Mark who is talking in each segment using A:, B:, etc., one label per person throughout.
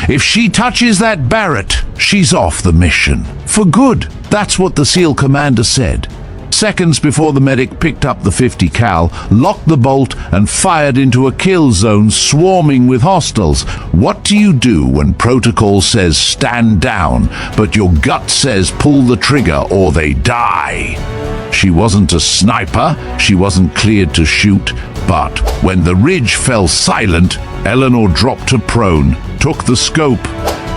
A: If she touches that Barrett, she's off the mission. For good. That's what the SEAL commander said. Seconds before the medic picked up the 50 cal, locked the bolt and fired into a kill zone swarming with hostiles. What do you do when protocol says stand down, but your gut says pull the trigger or they die? She wasn't a sniper, she wasn't cleared to shoot, but when the ridge fell silent, Elinor dropped to prone, took the scope,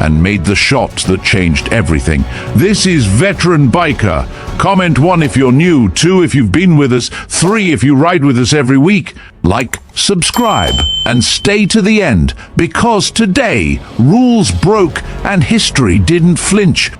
A: and made the shot that changed everything. This is Veteran Biker. Comment 1 if you're new, 2 if you've been with us, 3 if you ride with us every week. Like, subscribe, and stay to the end, because today, rules broke and history didn't flinch.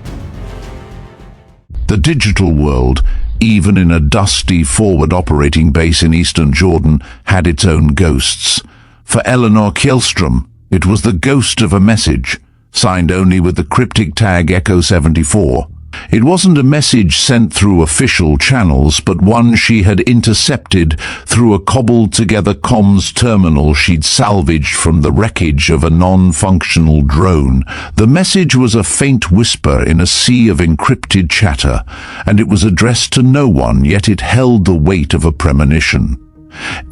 A: The digital world, even in a dusty forward operating base in eastern Jordan, had its own ghosts. For Elinor Kjelström, it was the ghost of a message, signed only with the cryptic tag Echo 74. It wasn't a message sent through official channels, but one she had intercepted through a cobbled-together comms terminal she'd salvaged from the wreckage of a non-functional drone. The message was a faint whisper in a sea of encrypted chatter, and it was addressed to no one, yet it held the weight of a premonition.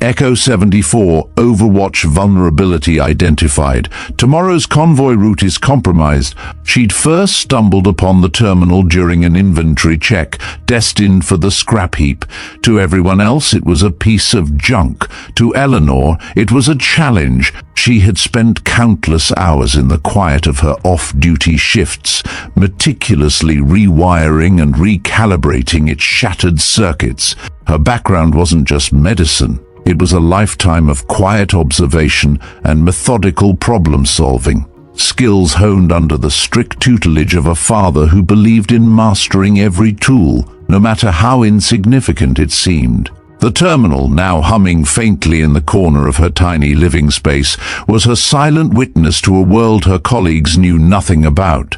A: Echo 74, Overwatch vulnerability identified. Tomorrow's convoy route is compromised. She'd first stumbled upon the terminal during an inventory check, destined for the scrap heap. To everyone else, it was a piece of junk. To Elinor, it was a challenge. She had spent countless hours in the quiet of her off-duty shifts, meticulously rewiring and recalibrating its shattered circuits. Her background wasn't just medicine. It was a lifetime of quiet observation and methodical problem-solving, skills honed under the strict tutelage of a father who believed in mastering every tool, no matter how insignificant it seemed. The terminal, now humming faintly in the corner of her tiny living space, was her silent witness to a world her colleagues knew nothing about.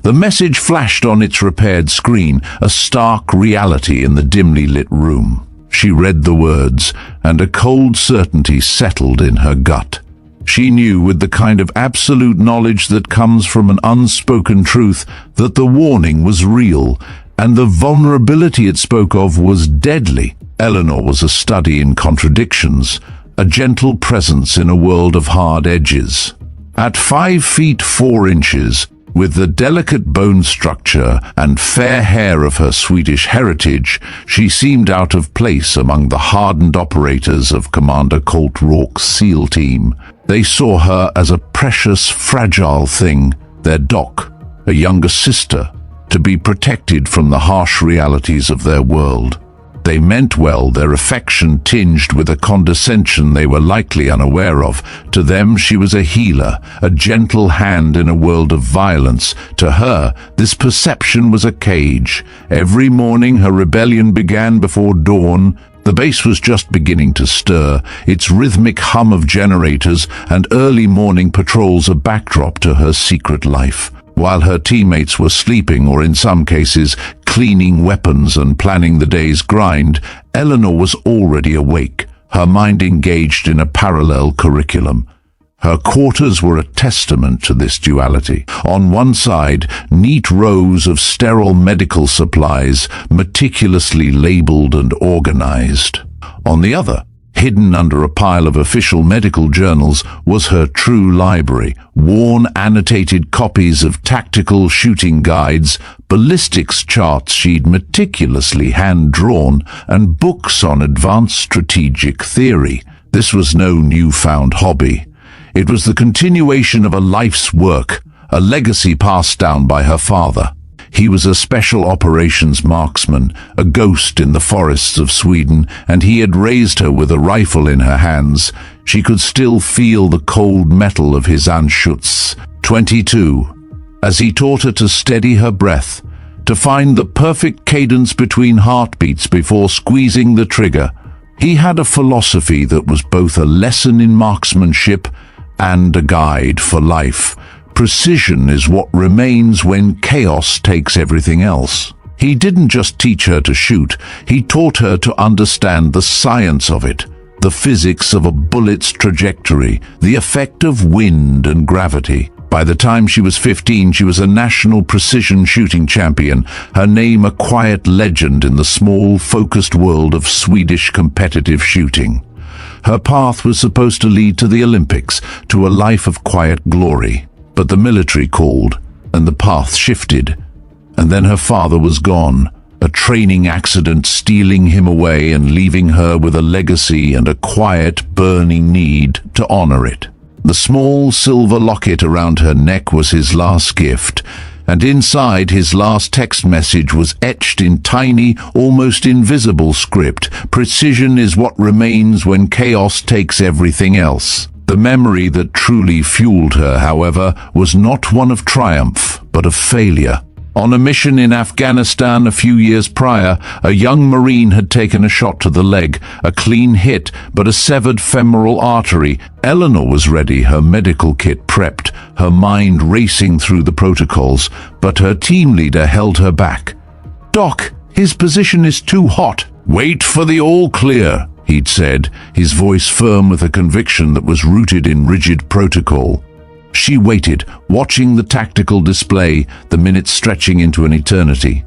A: The message flashed on its repaired screen, a stark reality in the dimly lit room. She read the words, and a cold certainty settled in her gut. She knew, with the kind of absolute knowledge that comes from an unspoken truth, that the warning was real, and the vulnerability it spoke of was deadly. Elinor was a study in contradictions, a gentle presence in a world of hard edges. At 5 feet 4 inches, with the delicate bone structure and fair hair of her Swedish heritage, she seemed out of place among the hardened operators of Commander Colt Rourke's SEAL team. They saw her as a precious, fragile thing, their doc, a younger sister, to be protected from the harsh realities of their world. They meant well, their affection tinged with a condescension they were likely unaware of. To them, she was a healer, a gentle hand in a world of violence. To her, this perception was a cage. Every morning, her rebellion began before dawn. The base was just beginning to stir, its rhythmic hum of generators and early morning patrols a backdrop to her secret life. While her teammates were sleeping, or in some cases, cleaning weapons and planning the day's grind, Elinor was already awake, her mind engaged in a parallel curriculum. Her quarters were a testament to this duality. On one side, neat rows of sterile medical supplies, meticulously labeled and organized. On the other, hidden under a pile of official medical journals, was her true library, worn annotated copies of tactical shooting guides, ballistics charts she'd meticulously hand-drawn, and books on advanced strategic theory. This was no newfound hobby. It was the continuation of a life's work, a legacy passed down by her father. He was a special operations marksman, a ghost in the forests of Sweden, and he had raised her with a rifle in her hands. She could still feel the cold metal of his Anschutz 22, as he taught her to steady her breath, to find the perfect cadence between heartbeats before squeezing the trigger. He had a philosophy that was both a lesson in marksmanship and a guide for life. Precision is what remains when chaos takes everything else. He didn't just teach her to shoot, he taught her to understand the science of it, the physics of a bullet's trajectory, the effect of wind and gravity. By the time she was 15, she was a national precision shooting champion, her name a quiet legend in the small, focused world of Swedish competitive shooting. Her path was supposed to lead to the Olympics, to a life of quiet glory. But the military called, and the path shifted. And then her father was gone, a training accident stealing him away and leaving her with a legacy and a quiet, burning need to honor it. The small silver locket around her neck was his last gift, and inside his last text message was etched in tiny, almost invisible script, "Precision is what remains when chaos takes everything else." The memory that truly fueled her, however, was not one of triumph, but of failure. On a mission in Afghanistan a few years prior, a young Marine had taken a shot to the leg, a clean hit, but a severed femoral artery. Elinor was ready, her medical kit prepped, her mind racing through the protocols, but her team leader held her back. "Doc, his position is too hot." "Wait for the all clear," he'd said, his voice firm with a conviction that was rooted in rigid protocol. She waited, watching the tactical display, the minutes stretching into an eternity.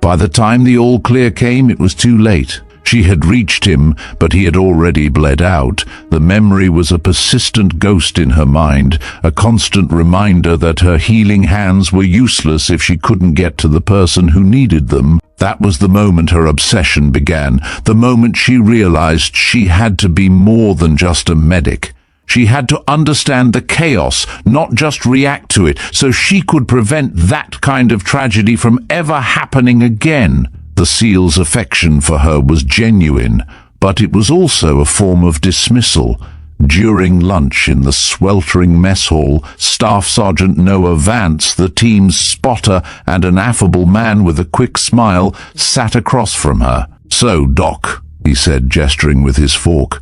A: By the time the all clear came, it was too late. She had reached him, but he had already bled out. The memory was a persistent ghost in her mind, a constant reminder that her healing hands were useless if she couldn't get to the person who needed them. That was the moment her obsession began, the moment she realized she had to be more than just a medic. She had to understand the chaos, not just react to it, so she could prevent that kind of tragedy from ever happening again. The SEAL's affection for her was genuine, but it was also a form of dismissal. During lunch in the sweltering mess hall, Staff Sergeant Noah Vance, the team's spotter and an affable man with a quick smile, sat across from her. "So, Doc," he said, gesturing with his fork,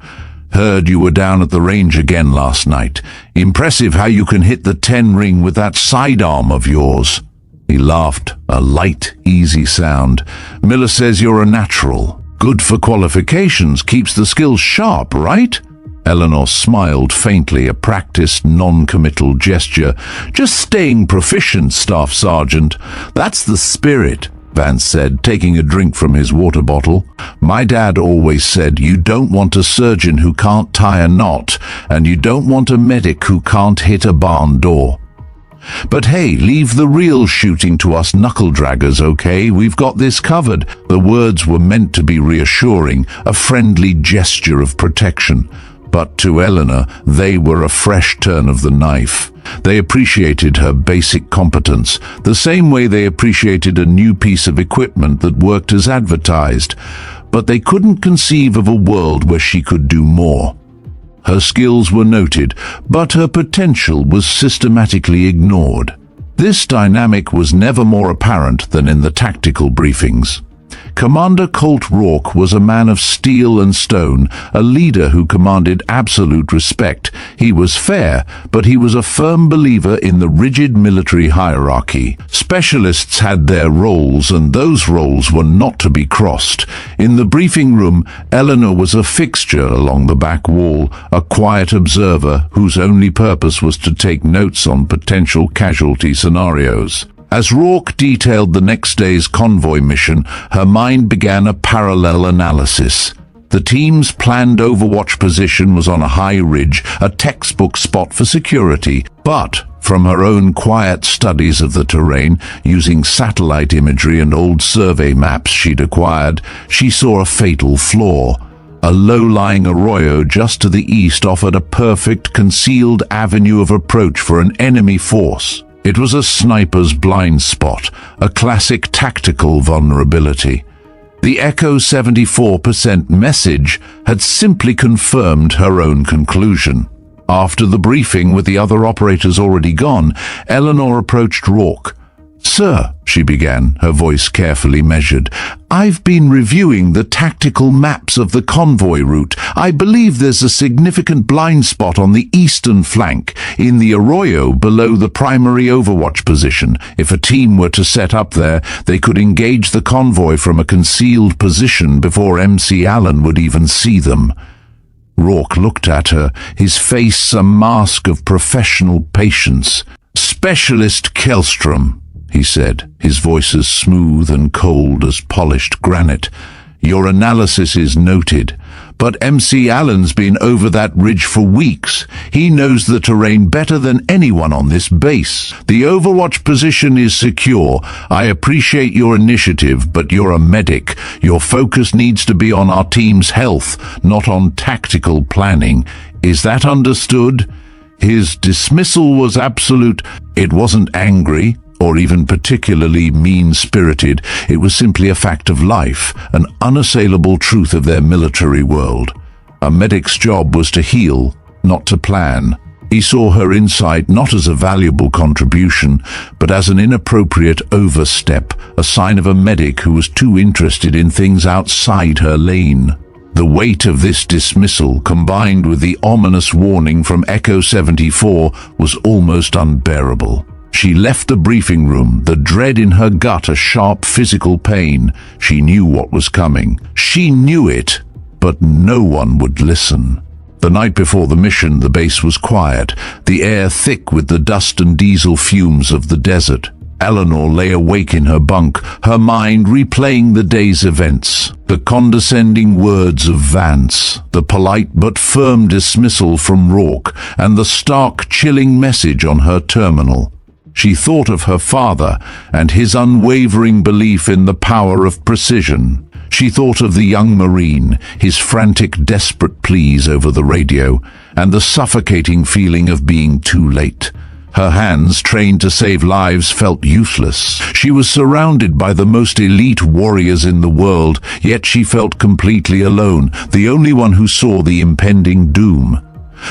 A: "heard you were down at the range again last night. Impressive how you can hit the 10 ring with that sidearm of yours." He laughed, a light, easy sound. "Miller says you're a natural. Good for qualifications, keeps the skills sharp, right?" Elinor smiled faintly, a practiced, non-committal gesture. "Just staying proficient, Staff Sergeant. That's the spirit," Vance said, taking a drink from his water bottle. "My dad always said you don't want a surgeon who can't tie a knot, and you don't want a medic who can't hit a barn door. But hey, leave the real shooting to us knuckle-draggers, okay? We've got this covered." The words were meant to be reassuring, a friendly gesture of protection. But to Elinor, they were a fresh turn of the knife. They appreciated her basic competence, the same way they appreciated a new piece of equipment that worked as advertised. But they couldn't conceive of a world where she could do more. Her skills were noted, but her potential was systematically ignored. This dynamic was never more apparent than in the tactical briefings. Commander Colt Rourke was a man of steel and stone, a leader who commanded absolute respect. He was fair, but he was a firm believer in the rigid military hierarchy. Specialists had their roles, and those roles were not to be crossed. In the briefing room, Elinor was a fixture along the back wall, a quiet observer whose only purpose was to take notes on potential casualty scenarios. As Rourke detailed the next day's convoy mission, her mind began a parallel analysis. The team's planned overwatch position was on a high ridge, a textbook spot for security, but from her own quiet studies of the terrain, using satellite imagery and old survey maps she'd acquired, she saw a fatal flaw. A low-lying arroyo just to the east offered a perfect, concealed avenue of approach for an enemy force. It was a sniper's blind spot, a classic tactical vulnerability. The Echo 74% message had simply confirmed her own conclusion. After the briefing, with the other operators already gone, Elinor approached Rourke. "Sir," she began, her voice carefully measured, "I've been reviewing the tactical maps of the convoy route. I believe there's a significant blind spot on the eastern flank, in the arroyo below the primary overwatch position. If a team were to set up there, they could engage the convoy from a concealed position before MC Allen would even see them." Rourke looked at her, his face a mask of professional patience. "Specialist Kjelström," he said, his voice as smooth and cold as polished granite. "Your analysis is noted, but MC Allen's been over that ridge for weeks. He knows the terrain better than anyone on this base. The Overwatch position is secure. I appreciate your initiative, but you're a medic. Your focus needs to be on our team's health, not on tactical planning. Is that understood?" His dismissal was absolute. It wasn't angry or even particularly mean-spirited. It was simply a fact of life, an unassailable truth of their military world. A medic's job was to heal, not to plan. He saw her insight not as a valuable contribution, but as an inappropriate overstep, a sign of a medic who was too interested in things outside her lane. The weight of this dismissal, combined with the ominous warning from Echo 74, was almost unbearable. She left the briefing room, the dread in her gut a sharp physical pain. She knew what was coming. She knew it, but no one would listen. The night before the mission, the base was quiet, the air thick with the dust and diesel fumes of the desert. Elinor lay awake in her bunk, her mind replaying the day's events. The condescending words of Vance, the polite but firm dismissal from Rourke, and the stark, chilling message on her terminal. She thought of her father and his unwavering belief in the power of precision. She thought of the young Marine, his frantic, desperate pleas over the radio, and the suffocating feeling of being too late. Her hands, trained to save lives, felt useless. She was surrounded by the most elite warriors in the world, yet she felt completely alone, the only one who saw the impending doom.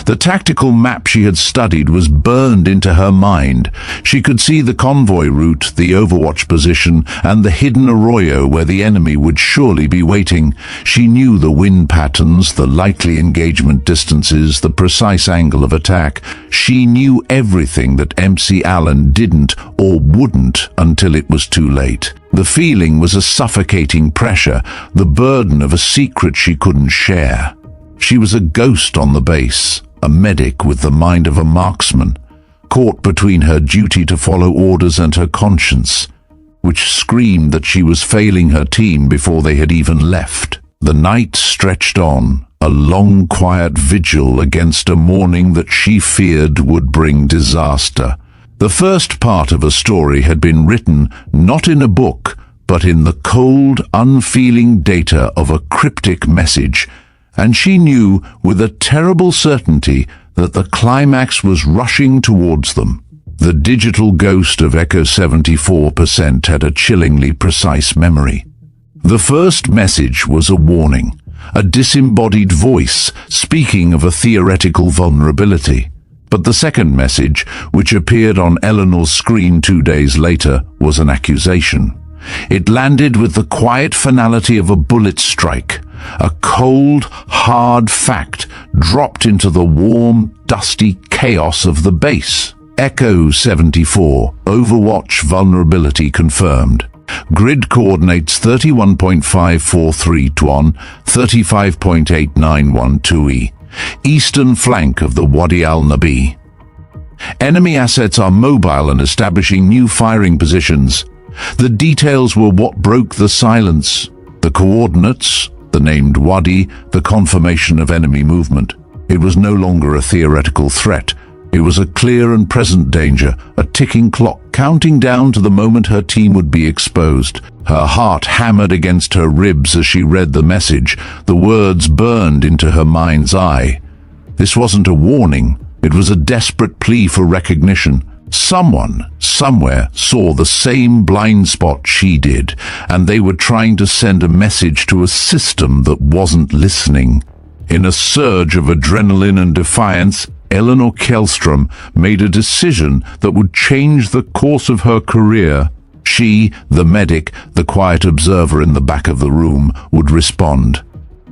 A: The tactical map she had studied was burned into her mind. She could see the convoy route, the Overwatch position, and the hidden arroyo where the enemy would surely be waiting. She knew the wind patterns, the likely engagement distances, the precise angle of attack. She knew everything that MC Allen didn't or wouldn't until it was too late. The feeling was a suffocating pressure, the burden of a secret she couldn't share. She was a ghost on the base, a medic with the mind of a marksman, caught between her duty to follow orders and her conscience, which screamed that she was failing her team before they had even left. The night stretched on, a long, quiet vigil against a morning that she feared would bring disaster. The first part of a story had been written not in a book, but in the cold, unfeeling data of a cryptic message, and she knew with a terrible certainty that the climax was rushing towards them. The digital ghost of Echo 74% had a chillingly precise memory. The first message was a warning, a disembodied voice speaking of a theoretical vulnerability. But the second message, which appeared on Elinor's screen 2 days later, was an accusation. It landed with the quiet finality of a bullet strike, a cold, hard fact dropped into the warm, dusty chaos of the base. Echo 74, Overwatch vulnerability confirmed. Grid coordinates 31.543 Tuan, 35.891 eastern flank of the Wadi al-Nabi. Enemy assets are mobile and establishing new firing positions. The details were what broke the silence. The coordinates, the named Wadi, the confirmation of enemy movement. It was no longer a theoretical threat. It was a clear and present danger, a ticking clock counting down to the moment her team would be exposed. Her heart hammered against her ribs as she read the message. The words burned into her mind's eye. This wasn't a warning. It was a desperate plea for recognition. Someone, somewhere, saw the same blind spot she did, and they were trying to send a message to a system that wasn't listening. In a surge of adrenaline and defiance, Elinor Kjelström made a decision that would change the course of her career. She, the medic, the quiet observer in the back of the room, would respond.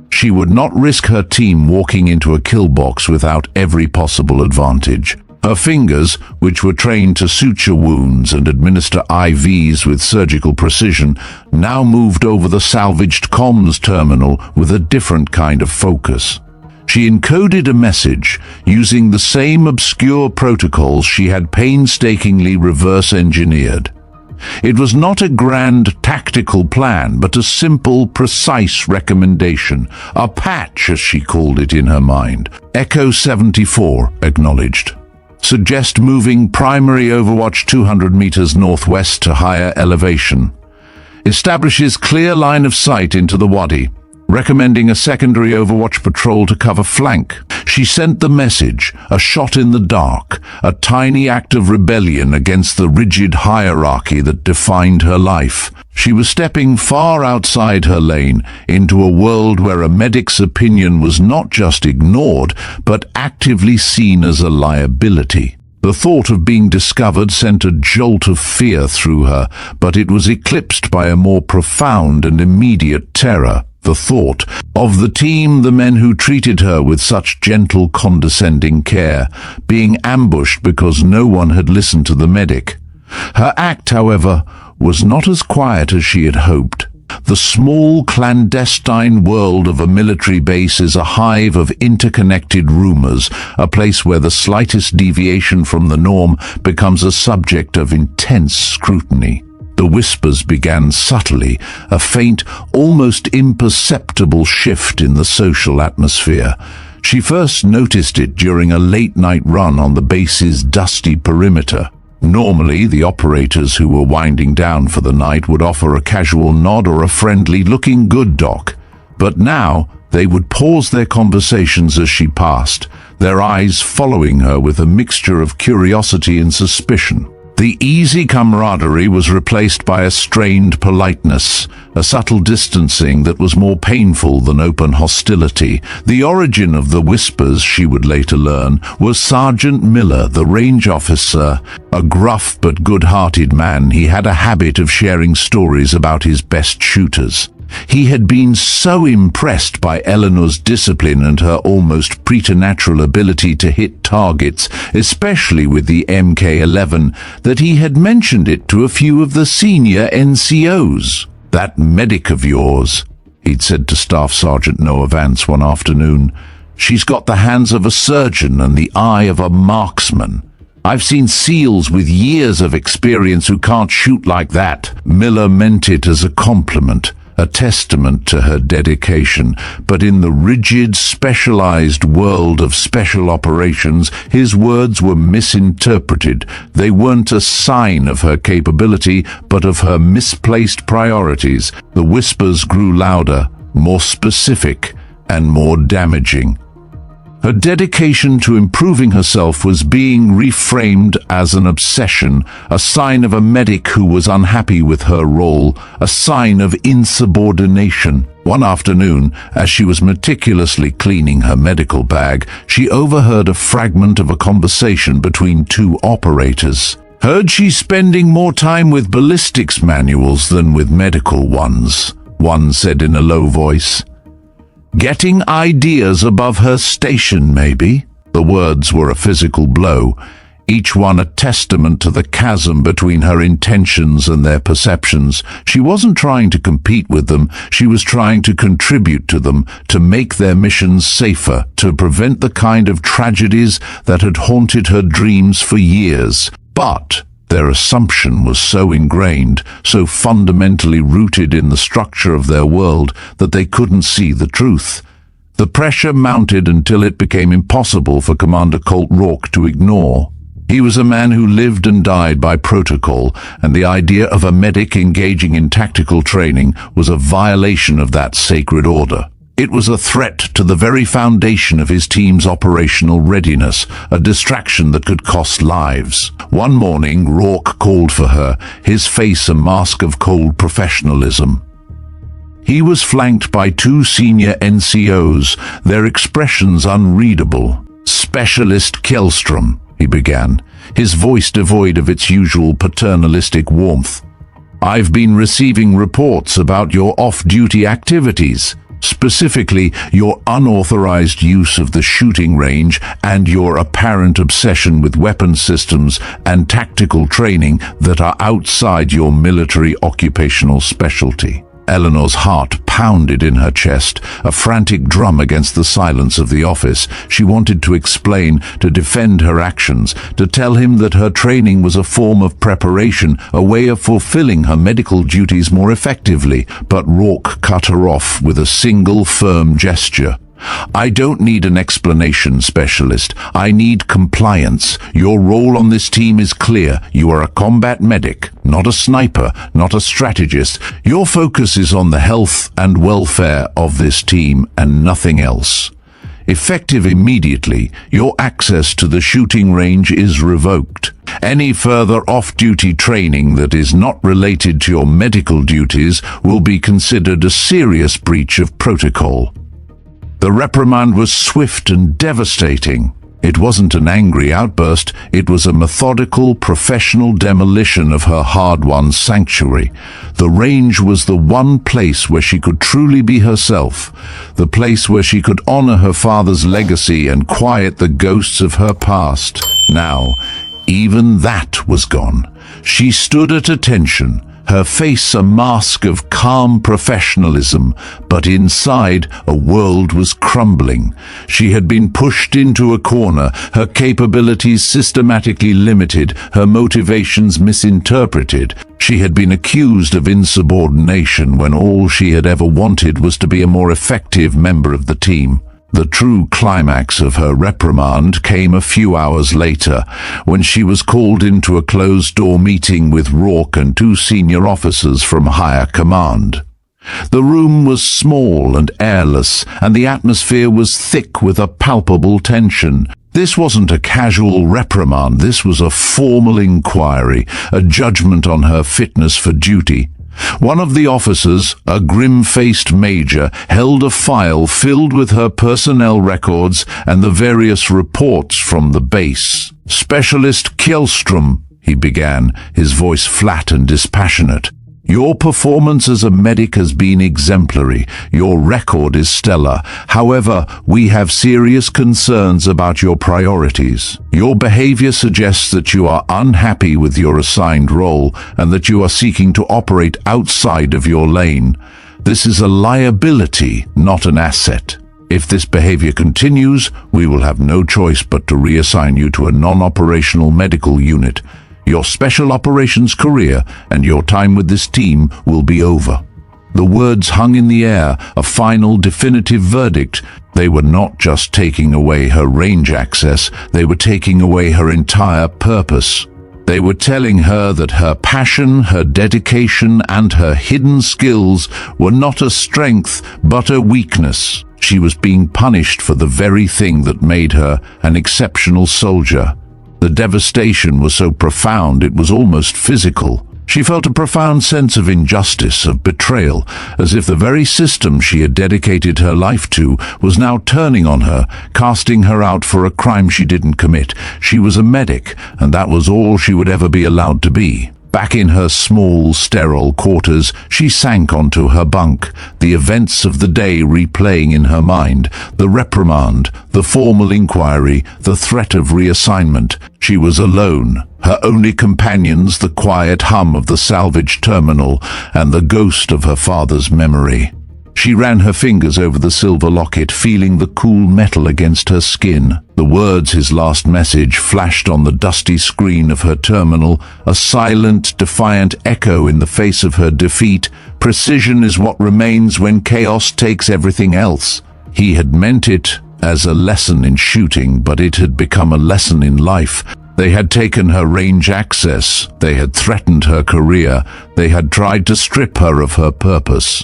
A: She would not risk her team walking into a kill box without every possible advantage. Her fingers, which were trained to suture wounds and administer IVs with surgical precision, now moved over the salvaged comms terminal with a different kind of focus. She encoded a message using the same obscure protocols she had painstakingly reverse-engineered. It was not a grand tactical plan, but a simple, precise recommendation, a patch as she called it in her mind. Echo 74 acknowledged. Suggest moving primary overwatch 200 meters northwest to higher elevation. Establishes clear line of sight into the wadi, recommending a secondary overwatch patrol to cover flank. She sent the message, a shot in the dark, a tiny act of rebellion against the rigid hierarchy that defined her life. She was stepping far outside her lane into a world where a medic's opinion was not just ignored, but actively seen as a liability. The thought of being discovered sent a jolt of fear through her, but it was eclipsed by a more profound and immediate terror. The thought of the team, the men who treated her with such gentle, condescending care, being ambushed because no one had listened to the medic. Her act, however, was not as quiet as she had hoped. The small, clandestine world of a military base is a hive of interconnected rumors, a place where the slightest deviation from the norm becomes a subject of intense scrutiny. The whispers began subtly, a faint, almost imperceptible shift in the social atmosphere. She first noticed it during a late-night run on the base's dusty perimeter. Normally, the operators who were winding down for the night would offer a casual nod or a friendly "looking good, Doc." But now, they would pause their conversations as she passed, their eyes following her with a mixture of curiosity and suspicion. The easy camaraderie was replaced by a strained politeness, a subtle distancing that was more painful than open hostility. The origin of the whispers, she would later learn, was Sergeant Miller, the range officer. A gruff but good-hearted man, he had a habit of sharing stories about his best shooters. He had been so impressed by Elinor's discipline and her almost preternatural ability to hit targets, especially with the MK-11, that he had mentioned it to a few of the senior NCOs. "That medic of yours," he'd said to Staff Sergeant Noah Vance one afternoon, "she's got the hands of a surgeon and the eye of a marksman. I've seen SEALs with years of experience who can't shoot like that." Miller meant it as a compliment, a testament to her dedication, but in the rigid, specialized world of special operations, his words were misinterpreted. They weren't a sign of her capability, but of her misplaced priorities. The whispers grew louder, more specific, and more damaging. Her dedication to improving herself was being reframed as an obsession, a sign of a medic who was unhappy with her role, a sign of insubordination. One afternoon, as she was meticulously cleaning her medical bag, she overheard a fragment of a conversation between two operators. "Heard she's spending more time with ballistics manuals than with medical ones," one said in a low voice. "Getting ideas above her station, maybe?" The words were a physical blow, each one a testament to the chasm between her intentions and their perceptions. She wasn't trying to compete with them, she was trying to contribute to them, to make their missions safer, to prevent the kind of tragedies that had haunted her dreams for years. But their assumption was so ingrained, so fundamentally rooted in the structure of their world, that they couldn't see the truth. The pressure mounted until it became impossible for Commander Colt Rourke to ignore. He was a man who lived and died by protocol, and the idea of a medic engaging in tactical training was a violation of that sacred order. It was a threat to the very foundation of his team's operational readiness, a distraction that could cost lives. One morning, Rourke called for her, his face a mask of cold professionalism. He was flanked by two senior NCOs, their expressions unreadable. "Specialist Kjelström," he began, his voice devoid of its usual paternalistic warmth. "I've been receiving reports about your off-duty activities. Specifically, your unauthorized use of the shooting range and your apparent obsession with weapon systems and tactical training that are outside your military occupational specialty." Elinor's heart pounded in her chest, a frantic drum against the silence of the office. She wanted to explain, to defend her actions, to tell him that her training was a form of preparation, a way of fulfilling her medical duties more effectively. But Rourke cut her off with a single firm gesture. "I don't need an explanation, specialist. I need compliance. Your role on this team is clear. You are a combat medic, not a sniper, not a strategist. Your focus is on the health and welfare of this team and nothing else. Effective immediately, your access to the shooting range is revoked. Any further off-duty training that is not related to your medical duties will be considered a serious breach of protocol." The reprimand was swift and devastating. It wasn't an angry outburst, it was a methodical, professional demolition of her hard-won sanctuary. The range was the one place where she could truly be herself, the place where she could honor her father's legacy and quiet the ghosts of her past. Now, even that was gone. She stood at attention, her face a mask of calm professionalism, but inside a world was crumbling. She had been pushed into a corner, her capabilities systematically limited, her motivations misinterpreted. She had been accused of insubordination when all she had ever wanted was to be a more effective member of the team. The true climax of her reprimand came a few hours later, when she was called into a closed-door meeting with Rourke and two senior officers from higher command. The room was small and airless, and the atmosphere was thick with a palpable tension. This wasn't a casual reprimand, this was a formal inquiry, a judgment on her fitness for duty. One of the officers, a grim-faced major, held a file filled with her personnel records and the various reports from the base. "Specialist Kjelström," he began, his voice flat and dispassionate. "Your performance as a medic has been exemplary. Your record is stellar. However, we have serious concerns about your priorities. Your behavior suggests that you are unhappy with your assigned role and that you are seeking to operate outside of your lane. This is a liability, not an asset. If this behavior continues, we will have no choice but to reassign you to a non-operational medical unit. Your special operations career and your time with this team will be over." The words hung in the air, a final definitive verdict. They were not just taking away her range access, they were taking away her entire purpose. They were telling her that her passion, her dedication, and her hidden skills were not a strength, but a weakness. She was being punished for the very thing that made her an exceptional soldier. The devastation was so profound it was almost physical. She felt a profound sense of injustice, of betrayal, as if the very system she had dedicated her life to was now turning on her, casting her out for a crime she didn't commit. She was a medic, and that was all she would ever be allowed to be. Back in her small, sterile quarters, she sank onto her bunk, the events of the day replaying in her mind, the reprimand, the formal inquiry, the threat of reassignment. She was alone, her only companions the quiet hum of the salvage terminal and the ghost of her father's memory. She ran her fingers over the silver locket, feeling the cool metal against her skin. The words, his last message, flashed on the dusty screen of her terminal, a silent, defiant echo in the face of her defeat. "Precision is what remains when chaos takes everything else." He had meant it as a lesson in shooting, but it had become a lesson in life. They had taken her range access, they had threatened her career, they had tried to strip her of her purpose.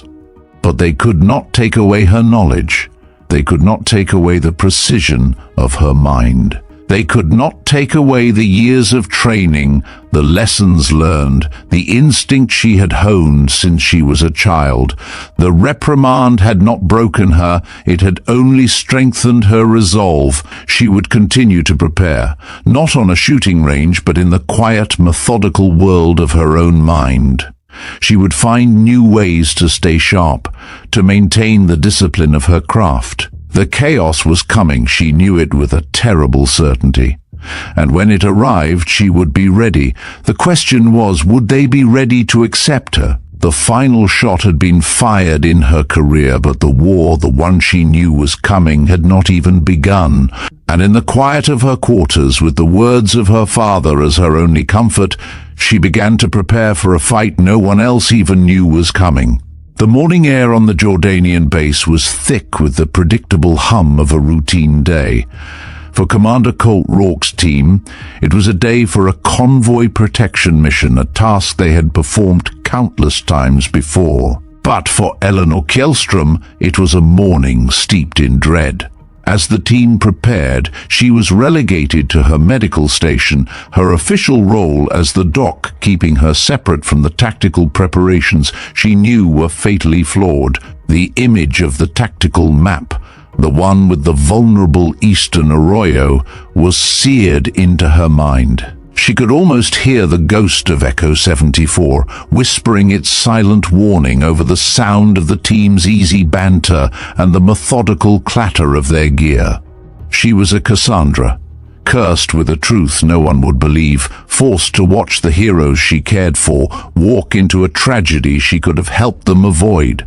A: But they could not take away her knowledge. They could not take away the precision of her mind. They could not take away the years of training, the lessons learned, the instinct she had honed since she was a child. The reprimand had not broken her, it had only strengthened her resolve. She would continue to prepare, not on a shooting range, but in the quiet, methodical world of her own mind. She would find new ways to stay sharp, to maintain the discipline of her craft. The chaos was coming, she knew it with a terrible certainty. And when it arrived, she would be ready. The question was, would they be ready to accept her? The final shot had been fired in her career, but the war, the one she knew was coming, had not even begun. And in the quiet of her quarters, with the words of her father as her only comfort, she began to prepare for a fight no one else even knew was coming. The morning air on the Jordanian base was thick with the predictable hum of a routine day. For Commander Colt Rourke's team, it was a day for a convoy protection mission, a task they had performed countless times before. But for Elinor Kjelström, it was a morning steeped in dread. As the team prepared, she was relegated to her medical station, her official role as the doc keeping her separate from the tactical preparations she knew were fatally flawed. The image of the tactical map, the one with the vulnerable eastern arroyo, was seared into her mind. She could almost hear the ghost of Echo 74, whispering its silent warning over the sound of the team's easy banter and the methodical clatter of their gear. She was a Cassandra, cursed with a truth no one would believe, forced to watch the heroes she cared for walk into a tragedy she could have helped them avoid.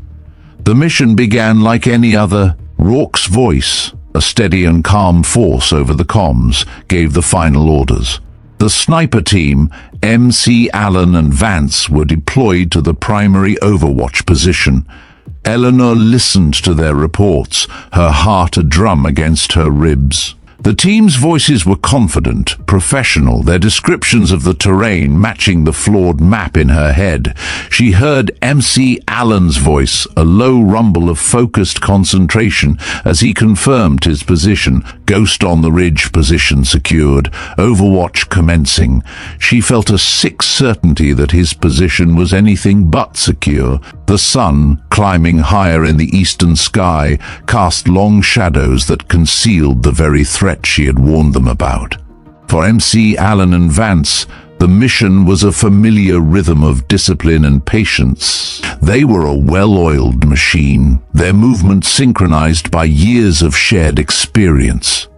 A: The mission began like any other. Rourke's voice, a steady and calm force over the comms, gave the final orders. The sniper team, MC Allen and Vance, were deployed to the primary overwatch position. Elinor listened to their reports, her heart a drum against her ribs. The team's voices were confident, professional, their descriptions of the terrain matching the flawed map in her head. She heard MC Allen's voice, a low rumble of focused concentration as he confirmed his position. Ghost on the ridge, position secured, overwatch commencing. She felt a sick certainty that his position was anything but secure. The sun, climbing higher in the eastern sky, cast long shadows that concealed the very threat she had warned them about. For MC Allen and Vance, the mission was a familiar rhythm of discipline and patience. They were a well-oiled machine, their movements synchronized by years of shared experience.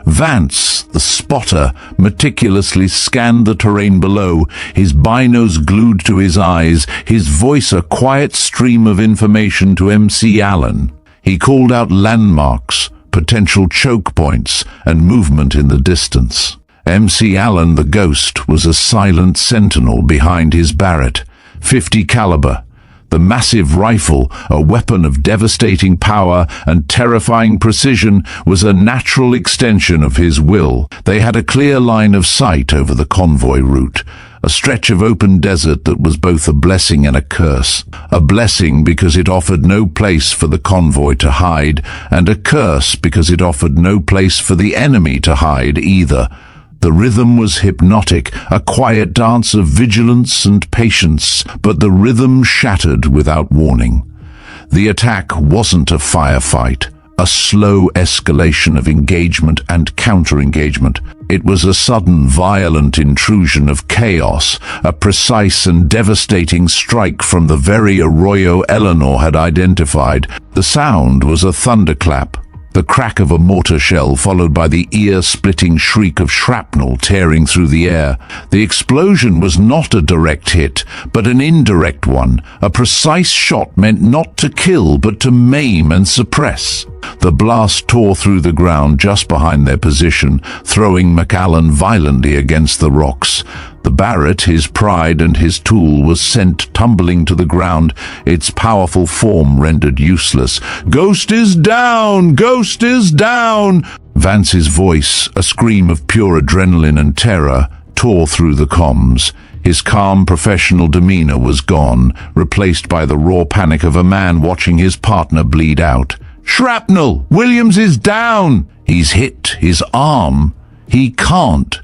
A: Vance, the spotter, meticulously scanned the terrain below, his binos glued to his eyes, his voice a quiet stream of information to MC Allen. He called out landmarks, potential choke points, and movement in the distance. MC Allen, the ghost, was a silent sentinel behind his Barrett, .50 caliber. The massive rifle, a weapon of devastating power and terrifying precision, was a natural extension of his will. They had a clear line of sight over the convoy route, a stretch of open desert that was both a blessing and a curse. A blessing because it offered no place for the convoy to hide, and a curse because it offered no place for the enemy to hide either. The rhythm was hypnotic, a quiet dance of vigilance and patience, but the rhythm shattered without warning. The attack wasn't a firefight, a slow escalation of engagement and counter-engagement. It was a sudden, violent intrusion of chaos, a precise and devastating strike from the very arroyo Elinor had identified. The sound was a thunderclap, the crack of a mortar shell followed by the ear-splitting shriek of shrapnel tearing through the air. The explosion was not a direct hit, but an indirect one. A precise shot meant not to kill, but to maim and suppress. The blast tore through the ground just behind their position, throwing McAllen violently against the rocks. The Barrett, his pride and his tool, was sent tumbling to the ground, its powerful form rendered useless. "Ghost is down! Ghost is down!" Vance's voice, a scream of pure adrenaline and terror, tore through the comms. His calm, professional demeanor was gone, replaced by the raw panic of a man watching his partner bleed out. "Shrapnel! Williams is down! He's hit his arm. He can't."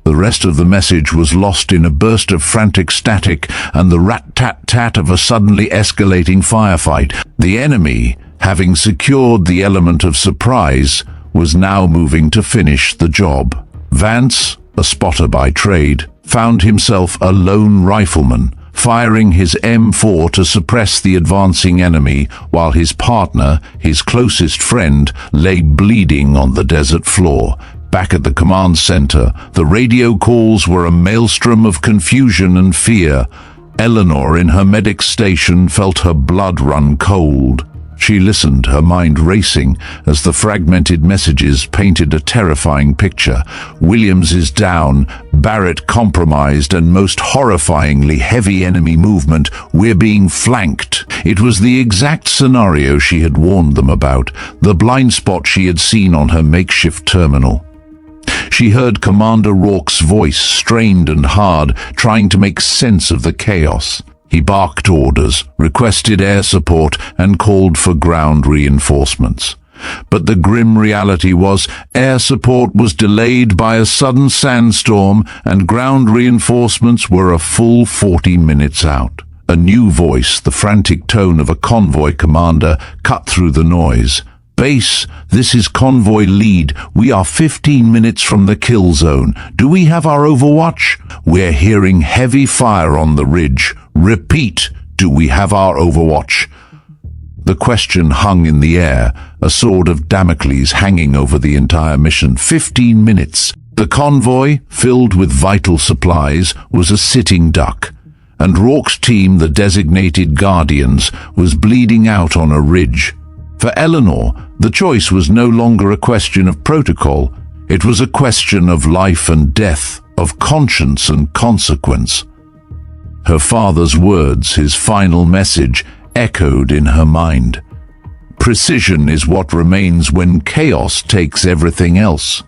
A: The rest of the message was lost in a burst of frantic static and the rat-tat-tat of a suddenly escalating firefight. The enemy, having secured the element of surprise, was now moving to finish the job. Vance, a spotter by trade, found himself a lone rifleman, firing his M4 to suppress the advancing enemy, while his partner, his closest friend, lay bleeding on the desert floor. Back at the command center, the radio calls were a maelstrom of confusion and fear. Elinor in her medic station felt her blood run cold. She listened, her mind racing, as the fragmented messages painted a terrifying picture. Williams is down, Barrett compromised, and most horrifyingly heavy enemy movement. We're being flanked. It was the exact scenario she had warned them about, the blind spot she had seen on her makeshift terminal. She heard Commander Rourke's voice, strained and hard, trying to make sense of the chaos. He barked orders, requested air support, and called for ground reinforcements. But the grim reality was, air support was delayed by a sudden sandstorm, and ground reinforcements were a full 40 minutes out. A new voice, the frantic tone of a convoy commander, cut through the noise. "Base, this is convoy lead. We are 15 minutes from the kill zone. Do we have our overwatch? We're hearing heavy fire on the ridge. Repeat, do we have our overwatch?" The question hung in the air, a sword of Damocles hanging over the entire mission. 15 minutes. The convoy, filled with vital supplies, was a sitting duck, and Rourke's team, the designated Guardians, was bleeding out on a ridge. For Elinor, the choice was no longer a question of protocol. It was a question of life and death, of conscience and consequence. Her father's words, his final message, echoed in her mind. Precision is what remains when chaos takes everything else.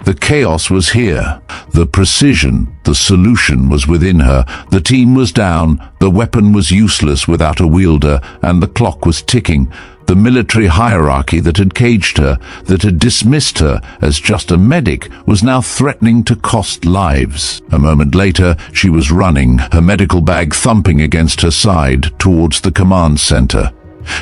A: The chaos was here. The precision, the solution, was within her. The team was down, the weapon was useless without a wielder, and the clock was ticking. The military hierarchy that had caged her, that had dismissed her as just a medic, was now threatening to cost lives. A moment later, she was running, her medical bag thumping against her side, towards the command center.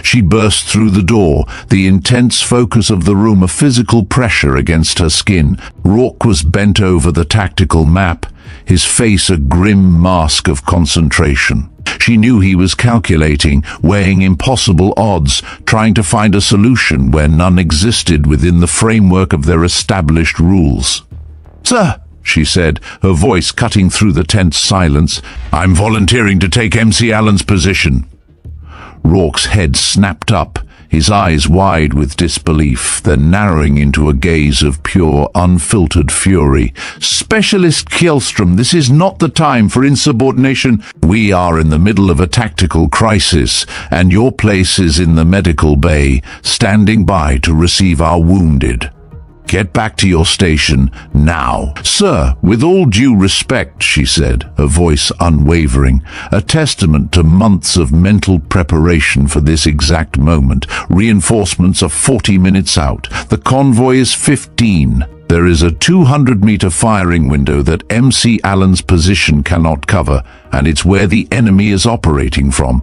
A: She burst through the door, the intense focus of the room a physical pressure against her skin. Rourke was bent over the tactical map, his face a grim mask of concentration. She knew he was calculating, weighing impossible odds, trying to find a solution where none existed within the framework of their established rules. "Sir," she said, her voice cutting through the tense silence, "I'm volunteering to take MC Allen's position." Rourke's head snapped up, his eyes wide with disbelief, then narrowing into a gaze of pure, unfiltered fury. "Specialist Kjelström, this is not the time for insubordination. We are in the middle of a tactical crisis, and your place is in the medical bay, standing by to receive our wounded. Get back to your station, now." "Sir, with all due respect," she said, her voice unwavering, a testament to months of mental preparation for this exact moment. "Reinforcements are 40 minutes out. The convoy is 15. There is a 200-meter firing window that MC Allen's position cannot cover, and it's where the enemy is operating from.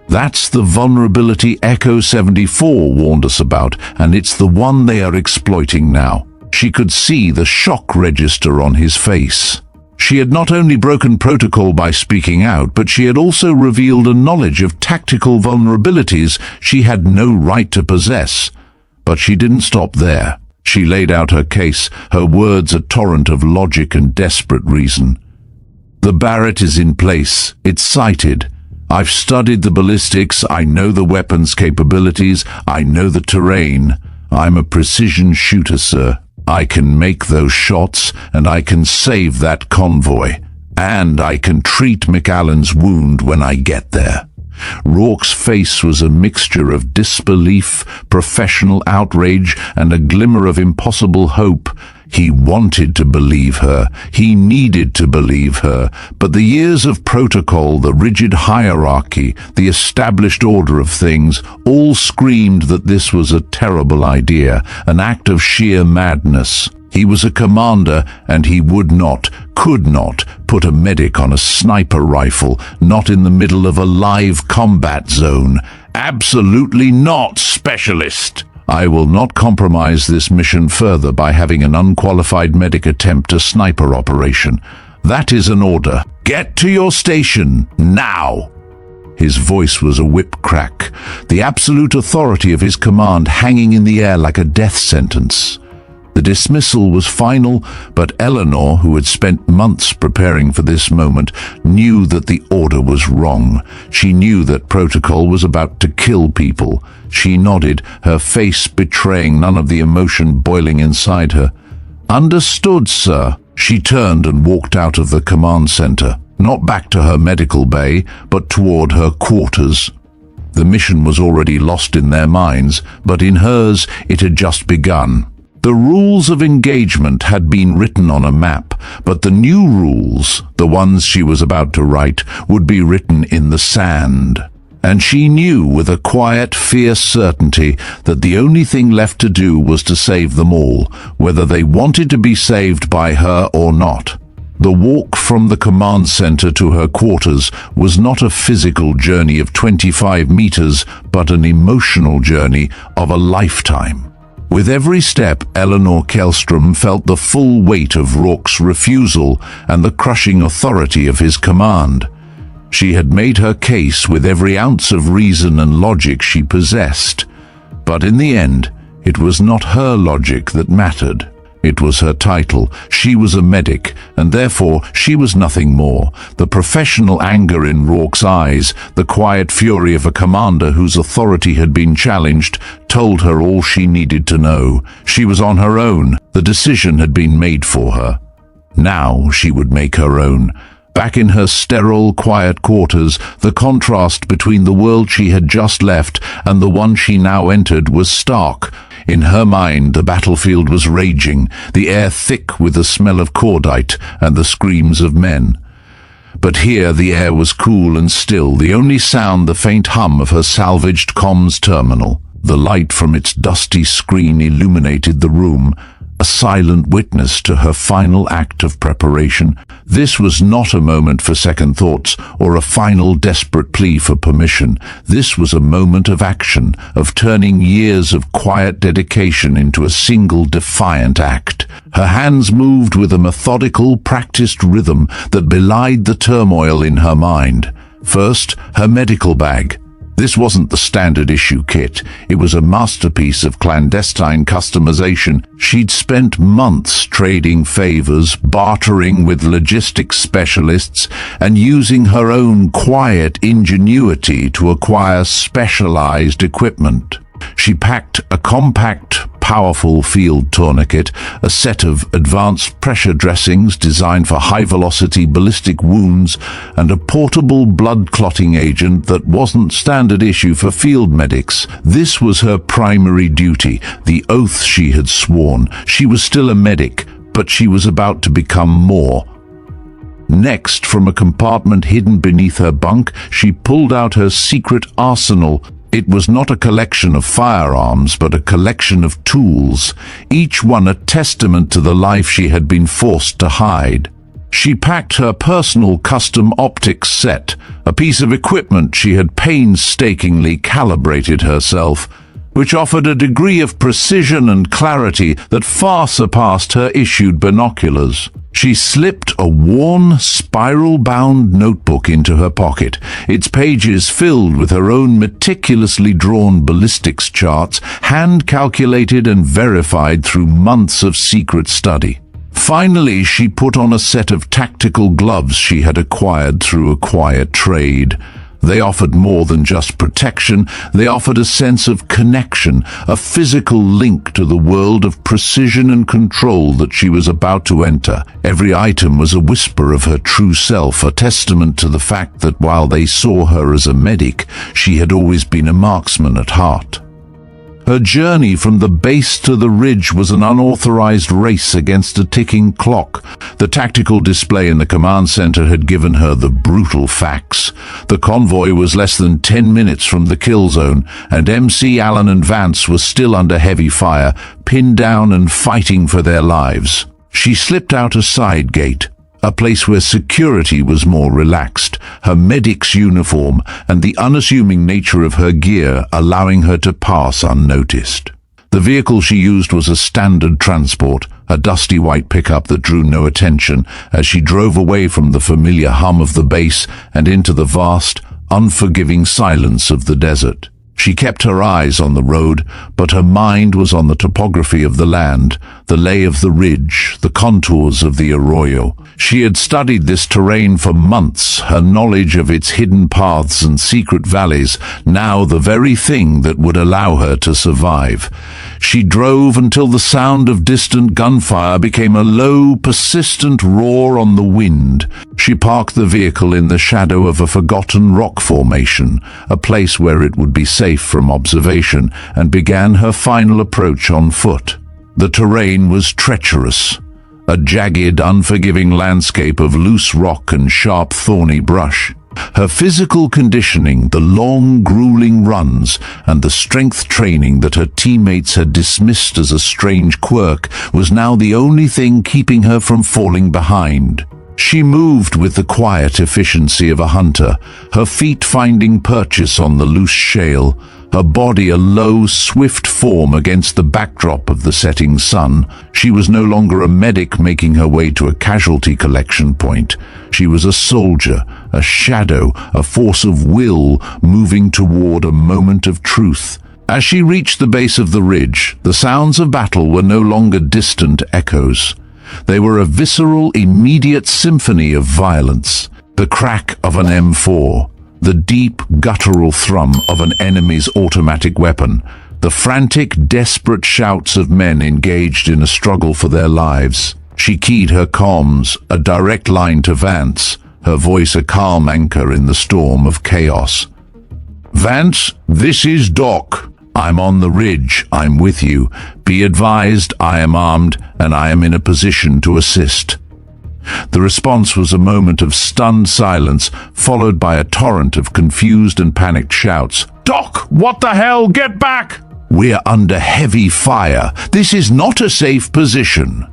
A: That's the vulnerability Echo 74 warned us about, and it's the one they are exploiting now." She could see the shock register on his face. She had not only broken protocol by speaking out, but she had also revealed a knowledge of tactical vulnerabilities she had no right to possess. But she didn't stop there. She laid out her case, her words a torrent of logic and desperate reason. "The Barrett is in place. It's sighted. I've studied the ballistics, I know the weapon's capabilities, I know the terrain. I'm a precision shooter, sir. I can make those shots, and I can save that convoy. And I can treat McAllen's wound when I get there." Rourke's face was a mixture of disbelief, professional outrage, and a glimmer of impossible hope. He wanted to believe her. He needed to believe her. But the years of protocol, the rigid hierarchy, the established order of things, all screamed that this was a terrible idea, an act of sheer madness. He was a commander, and he would not, could not, put a medic on a sniper rifle, not in the middle of a live combat zone. Absolutely not, specialist! "I will not compromise this mission further by having an unqualified medic attempt a sniper operation. That is an order. Get to your station, now!" His voice was a whip crack, the absolute authority of his command hanging in the air like a death sentence. The dismissal was final, but Elinor, who had spent months preparing for this moment, knew that the order was wrong. She knew that protocol was about to kill people. She nodded, her face betraying none of the emotion boiling inside her. "Understood, sir." She turned and walked out of the command center, not back to her medical bay, but toward her quarters. The mission was already lost in their minds, but in hers it had just begun. The rules of engagement had been written on a map, but the new rules, the ones she was about to write, would be written in the sand. And she knew with a quiet, fierce certainty that the only thing left to do was to save them all, whether they wanted to be saved by her or not. The walk from the command center to her quarters was not a physical journey of 25 meters, but an emotional journey of a lifetime. With every step, Elinor Kjelström felt the full weight of Rourke's refusal and the crushing authority of his command. She had made her case with every ounce of reason and logic she possessed. But in the end, it was not her logic that mattered. It was her title. She was a medic, and therefore she was nothing more. The professional anger in Rourke's eyes, the quiet fury of a commander whose authority had been challenged, told her all she needed to know. She was on her own. The decision had been made for her. Now she would make her own. Back in her sterile, quiet quarters, the contrast between the world she had just left and the one she now entered was stark. In her mind, the battlefield was raging, the air thick with the smell of cordite and the screams of men. But here the air was cool and still, the only sound the faint hum of her salvaged comms terminal. The light from its dusty screen illuminated the room, a silent witness to her final act of preparation. This was not a moment for second thoughts or a final desperate plea for permission. This was a moment of action, of turning years of quiet dedication into a single defiant act. Her hands moved with a methodical, practiced rhythm that belied the turmoil in her mind. First, her medical bag. This wasn't the standard issue kit. It was a masterpiece of clandestine customization. She'd spent months trading favors, bartering with logistics specialists, and using her own quiet ingenuity to acquire specialized equipment. She packed a compact, powerful field tourniquet, a set of advanced pressure dressings designed for high-velocity ballistic wounds, and a portable blood-clotting agent that wasn't standard issue for field medics. This was her primary duty, the oath she had sworn. She was still a medic, but she was about to become more. Next, from a compartment hidden beneath her bunk, she pulled out her secret arsenal. It was not a collection of firearms, but a collection of tools, each one a testament to the life she had been forced to hide. She packed her personal custom optics set, a piece of equipment she had painstakingly calibrated herself, which offered a degree of precision and clarity that far surpassed her issued binoculars. She slipped a worn, spiral-bound notebook into her pocket, its pages filled with her own meticulously drawn ballistics charts, hand-calculated and verified through months of secret study. Finally, she put on a set of tactical gloves she had acquired through a quiet trade. They offered more than just protection. They offered a sense of connection, a physical link to the world of precision and control that she was about to enter. Every item was a whisper of her true self, a testament to the fact that while they saw her as a medic, she had always been a marksman at heart. Her journey from the base to the ridge was an unauthorized race against a ticking clock. The tactical display in the command center had given her the brutal facts. The convoy was less than 10 minutes from the kill zone, and MC Allen and Vance were still under heavy fire, pinned down and fighting for their lives. She slipped out a side gate, a place where security was more relaxed, her medic's uniform and the unassuming nature of her gear allowing her to pass unnoticed. The vehicle she used was a standard transport, a dusty white pickup that drew no attention as she drove away from the familiar hum of the base and into the vast, unforgiving silence of the desert. She kept her eyes on the road, but her mind was on the topography of the land, the lay of the ridge, the contours of the arroyo. She had studied this terrain for months, her knowledge of its hidden paths and secret valleys, now the very thing that would allow her to survive. She drove until the sound of distant gunfire became a low, persistent roar on the wind. She parked the vehicle in the shadow of a forgotten rock formation, a place where it would be safe from observation, and began her final approach on foot. The terrain was treacherous, a jagged, unforgiving landscape of loose rock and sharp, thorny brush. Her physical conditioning, the long, grueling runs, and the strength training that her teammates had dismissed as a strange quirk was now the only thing keeping her from falling behind. She moved with the quiet efficiency of a hunter, her feet finding purchase on the loose shale, her body a low, swift form against the backdrop of the setting sun. She was no longer a medic making her way to a casualty collection point. She was a soldier, a shadow, a force of will moving toward a moment of truth. As she reached the base of the ridge, the sounds of battle were no longer distant echoes. They were a visceral, immediate symphony of violence. The crack of an M4, the deep, guttural thrum of an enemy's automatic weapon, the frantic, desperate shouts of men engaged in a struggle for their lives. She keyed her comms, a direct line to Vance, her voice a calm anchor in the storm of chaos. "Vance, this is Doc. I'm on the ridge. I'm with you. Be advised, I am armed, and I am in a position to assist." The response was a moment of stunned silence, followed by a torrent of confused and panicked shouts. "Doc, what the hell? Get back! We're under heavy fire. This is not a safe position."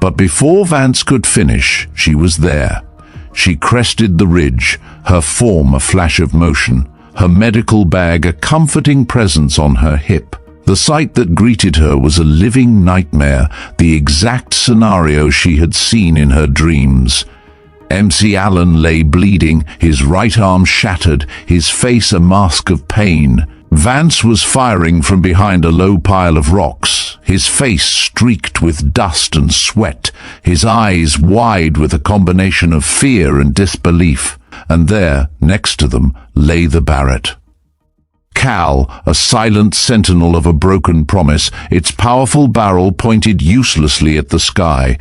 A: But before Vance could finish, she was there. She crested the ridge, her form a flash of motion, her medical bag a comforting presence on her hip. The sight that greeted her was a living nightmare, the exact scenario she had seen in her dreams. MC Allen lay bleeding, his right arm shattered, his face a mask of pain. Vance was firing from behind a low pile of rocks, his face streaked with dust and sweat, his eyes wide with a combination of fear and disbelief. And there, next to them, lay the Barrett. Cal, a silent sentinel of a broken promise, its powerful barrel pointed uselessly at the sky.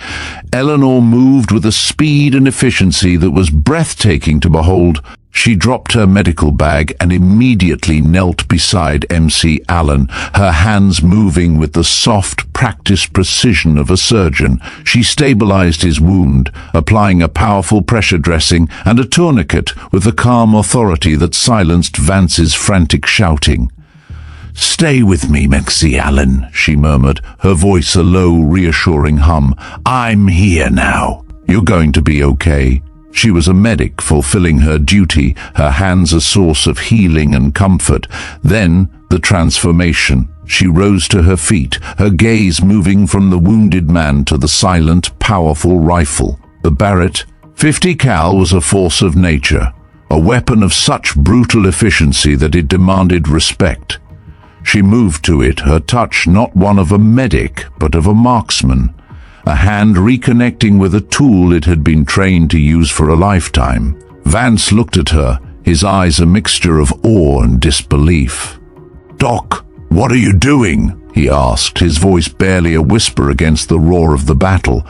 A: Elinor moved with a speed and efficiency that was breathtaking to behold. She dropped her medical bag and immediately knelt beside MC Allen, her hands moving with the soft, practiced precision of a surgeon. She stabilized his wound, applying a powerful pressure dressing and a tourniquet with the calm authority that silenced Vance's frantic shouting. "Stay with me, MC Allen," she murmured, her voice a low, reassuring hum. "I'm here now. You're going to be okay." She was a medic fulfilling her duty, her hands a source of healing and comfort. Then, the transformation. She rose to her feet, her gaze moving from the wounded man to the silent, powerful rifle. The Barrett 50 cal was a force of nature, a weapon of such brutal efficiency that it demanded respect. She moved to it, her touch not one of a medic, but of a marksman. A hand reconnecting with a tool it had been trained to use for a lifetime. Vance looked at her, his eyes a mixture of awe and disbelief. "Doc, what are you doing?" he asked, his voice barely a whisper against the roar of the battle.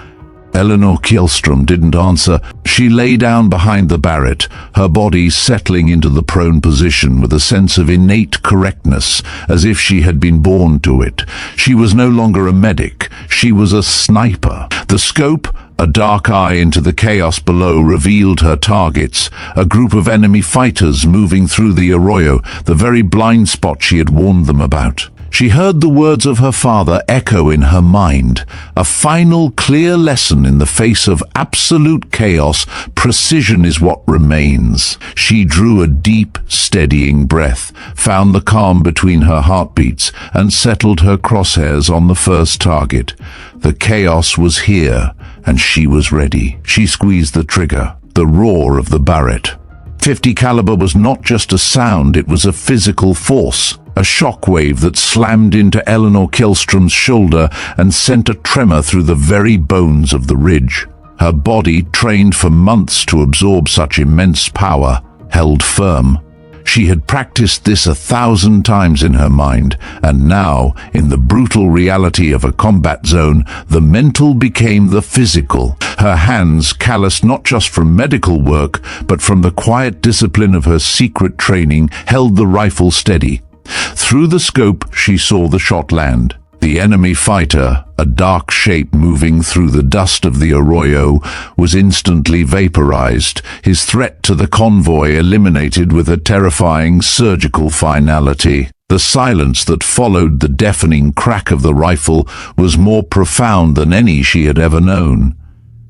A: Elinor Kjelström didn't answer. She lay down behind the Barrett, her body settling into the prone position with a sense of innate correctness, as if she had been born to it. She was no longer a medic, she was a sniper. The scope, a dark eye into the chaos below, revealed her targets, a group of enemy fighters moving through the arroyo, the very blind spot she had warned them about. She heard the words of her father echo in her mind, a final clear lesson in the face of absolute chaos. Precision is what remains. She drew a deep, steadying breath, found the calm between her heartbeats, and settled her crosshairs on the first target. The chaos was here, and she was ready. She squeezed the trigger, the roar of the Barrett. 50 caliber was not just a sound, it was a physical force. a shockwave that slammed into Elinor Kjelström's shoulder and sent a tremor through the very bones of the ridge. Her body, trained for months to absorb such immense power, held firm. She had practiced this 1,000 times in her mind, and now, in the brutal reality of a combat zone, the mental became the physical. Her hands, calloused not just from medical work, but from the quiet discipline of her secret training, held the rifle steady. Through the scope, she saw the shot land. The enemy fighter, a dark shape moving through the dust of the arroyo, was instantly vaporized, his threat to the convoy eliminated with a terrifying surgical finality. The silence that followed the deafening crack of the rifle was more profound than any she had ever known.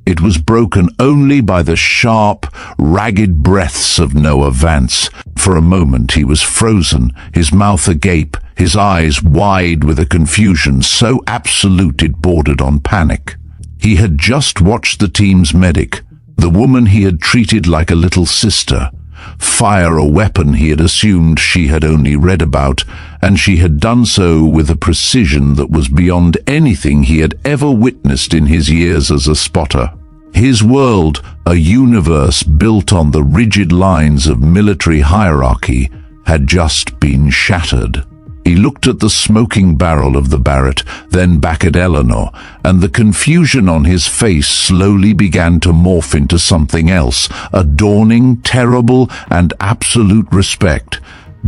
A: It was broken only by the sharp, ragged breaths of Noah Vance. For a moment he was frozen, his mouth agape, his eyes wide with a confusion so absolute it bordered on panic. He had just watched the team's medic, the woman he had treated like a little sister, fire a weapon he had assumed she had only read about, and she had done so with a precision that was beyond anything he had ever witnessed in his years as a spotter. His world, a universe built on the rigid lines of military hierarchy, had just been shattered. He looked at the smoking barrel of the Barrett, then back at Elinor, and the confusion on his face slowly began to morph into something else, a dawning, terrible, and absolute respect.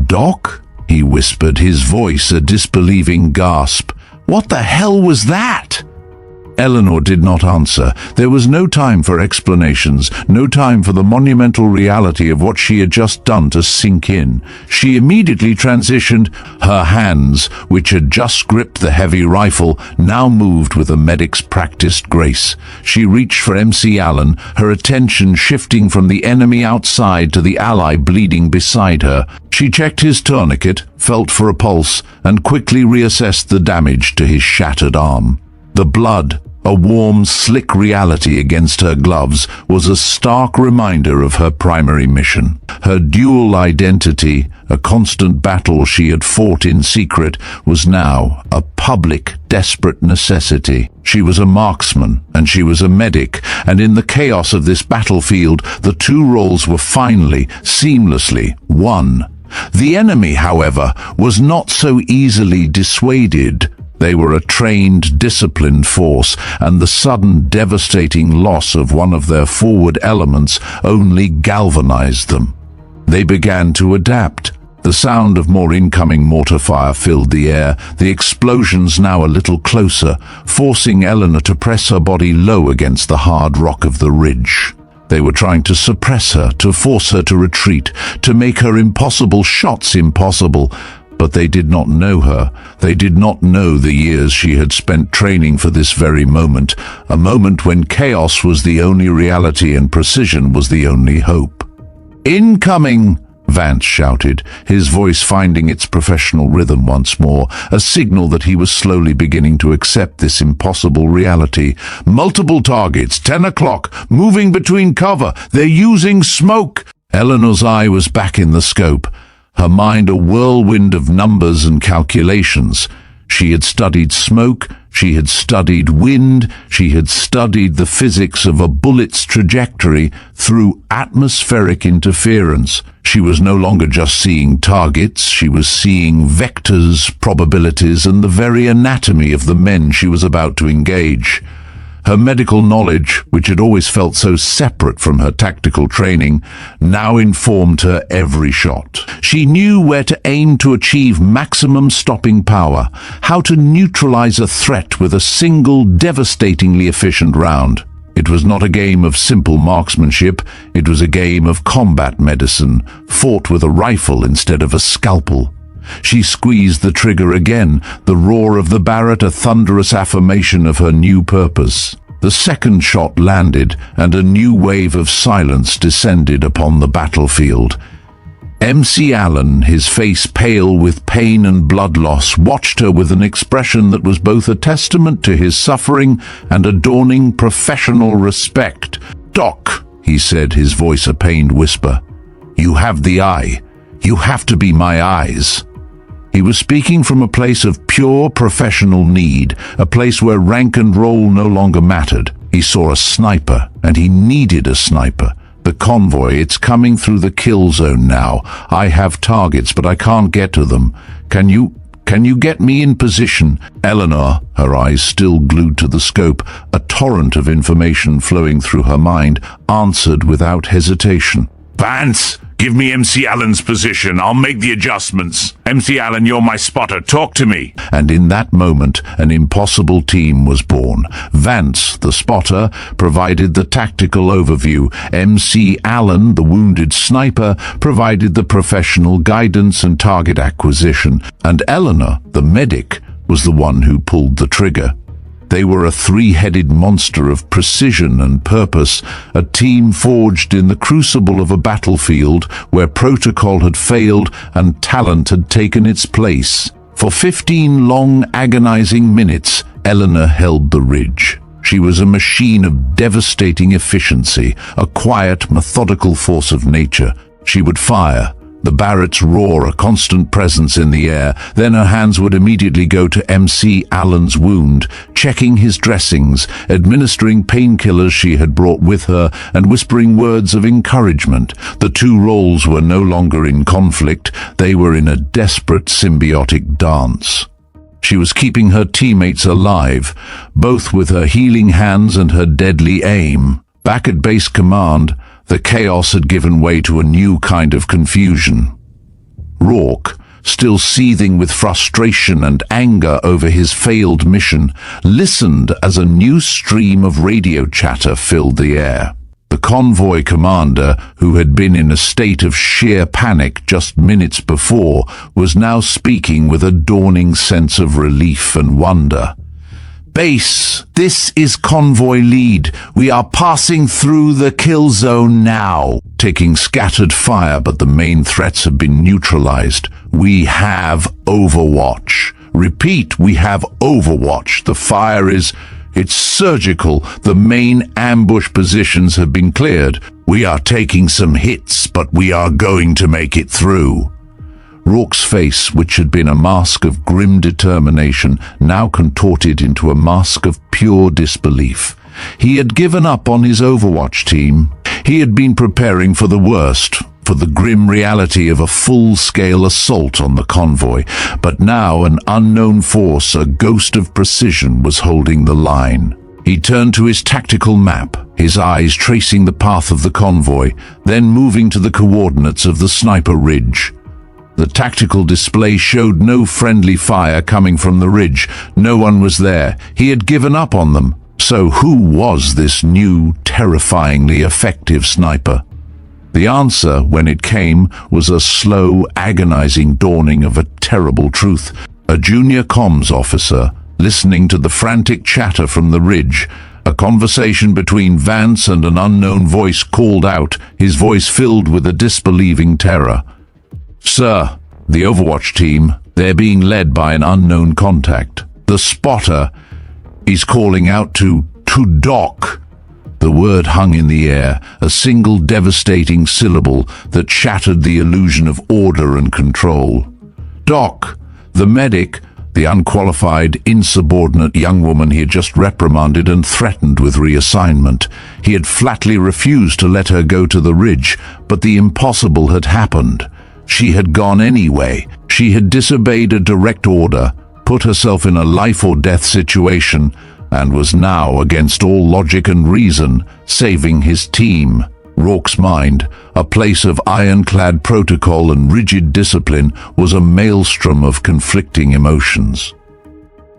A: "Doc?" he whispered, his voice a disbelieving gasp. "What the hell was that?" Elinor did not answer. There was no time for explanations, no time for the monumental reality of what she had just done to sink in. She immediately transitioned. Her hands, which had just gripped the heavy rifle, now moved with a medic's practiced grace. She reached for MC Allen, her attention shifting from the enemy outside to the ally bleeding beside her. She checked his tourniquet, felt for a pulse, and quickly reassessed the damage to his shattered arm. The blood, a warm, slick reality against her gloves, was a stark reminder of her primary mission. Her dual identity, a constant battle she had fought in secret, was now a public, desperate necessity. She was a marksman, and she was a medic, and in the chaos of this battlefield, the two roles were finally, seamlessly, one. The enemy, however, was not so easily dissuaded. They were a trained, disciplined force, and the sudden, devastating loss of one of their forward elements only galvanized them. They began to adapt. The sound of more incoming mortar fire filled the air, the explosions now a little closer, forcing Elinor to press her body low against the hard rock of the ridge. They were trying to suppress her, to force her to retreat, to make her impossible shots impossible. But they did not know her. They did not know the years she had spent training for this very moment, a moment when chaos was the only reality and precision was the only hope. "Incoming!" Vance shouted, his voice finding its professional rhythm once more, a signal that he was slowly beginning to accept this impossible reality. "Multiple targets, 10 o'clock, moving between cover, they're using smoke!" Elinor's eye was back in the scope, her mind a whirlwind of numbers and calculations. She had studied smoke, she had studied wind, she had studied the physics of a bullet's trajectory through atmospheric interference. She was no longer just seeing targets, she was seeing vectors, probabilities, and the very anatomy of the men she was about to engage. Her medical knowledge, which had always felt so separate from her tactical training, now informed her every shot. She knew where to aim to achieve maximum stopping power, how to neutralize a threat with a single devastatingly efficient round. It was not a game of simple marksmanship, it was a game of combat medicine, fought with a rifle instead of a scalpel. She squeezed the trigger again, the roar of the Barrett a thunderous affirmation of her new purpose. The second shot landed, and a new wave of silence descended upon the battlefield. MC Allen, his face pale with pain and blood loss, watched her with an expression that was both a testament to his suffering and a dawning professional respect. "Doc," he said, his voice a pained whisper, "you have the eye. You have to be my eyes." He was speaking from a place of pure professional need, a place where rank and role no longer mattered. He saw a sniper, and he needed a sniper. The convoy, it's coming through the kill zone now. I have targets, but I can't get to them. Can you get me in position? Elinor, her eyes still glued to the scope, a torrent of information flowing through her mind, answered without hesitation.
B: Vance, give me MC Allen's position. I'll make the adjustments. MC Allen, you're my spotter. Talk to me.
A: And in that moment, an impossible team was born. Vance, the spotter, provided the tactical overview. MC Allen, the wounded sniper, provided the professional guidance and target acquisition. And Elinor, the medic, was the one who pulled the trigger. They were a three-headed monster of precision and purpose, a team forged in the crucible of a battlefield where protocol had failed and talent had taken its place. For 15 long, agonizing minutes, Elinor held the ridge. She was a machine of devastating efficiency, a quiet, methodical force of nature. She would fire, the Barrett's roar a constant presence in the air. Then her hands would immediately go to MC Allen's wound, checking his dressings, administering painkillers she had brought with her, and whispering words of encouragement. The two roles were no longer in conflict. They were in a desperate symbiotic dance. She was keeping her teammates alive, both with her healing hands and her deadly aim. Back at base command, the chaos had given way to a new kind of confusion. Rourke, still seething with frustration and anger over his failed mission, listened as a new stream of radio chatter filled the air. The convoy commander, who had been in a state of sheer panic just minutes before, was now speaking with a dawning sense of relief and wonder. "Base, this is convoy lead. We are passing through the kill zone now." Taking scattered fire, but the main threats have been neutralized. We have Overwatch. Repeat, we have Overwatch. The fire it's surgical. The main ambush positions have been cleared. We are taking some hits, but we are going to make it through. Rourke's face, which had been a mask of grim determination, now contorted into a mask of pure disbelief. He had given up on his Overwatch team. He had been preparing for the worst, for the grim reality of a full-scale assault on the convoy. But now an unknown force, a ghost of precision, was holding the line. He turned to his tactical map, his eyes tracing the path of the convoy, then moving to the coordinates of the sniper ridge. The tactical display showed no friendly fire coming from the ridge. No one was there. He had given up on them. So who was this new, terrifyingly effective sniper? The answer, when it came, was a slow, agonizing dawning of a terrible truth. A junior comms officer, listening to the frantic chatter from the ridge. A conversation between Vance and an unknown voice called out, his voice filled with a disbelieving terror. "Sir, the Overwatch team, they're being led by an unknown contact. The spotter is calling out to Doc." The word hung in the air, a single devastating syllable that shattered the illusion of order and control. Doc, the medic, the unqualified, insubordinate young woman he had just reprimanded and threatened with reassignment. He had flatly refused to let her go to the ridge, but the impossible had happened. She had gone anyway. She had disobeyed a direct order, put herself in a life-or-death situation, and was now, against all logic and reason, saving his team. Rourke's mind, a place of ironclad protocol and rigid discipline, was a maelstrom of conflicting emotions.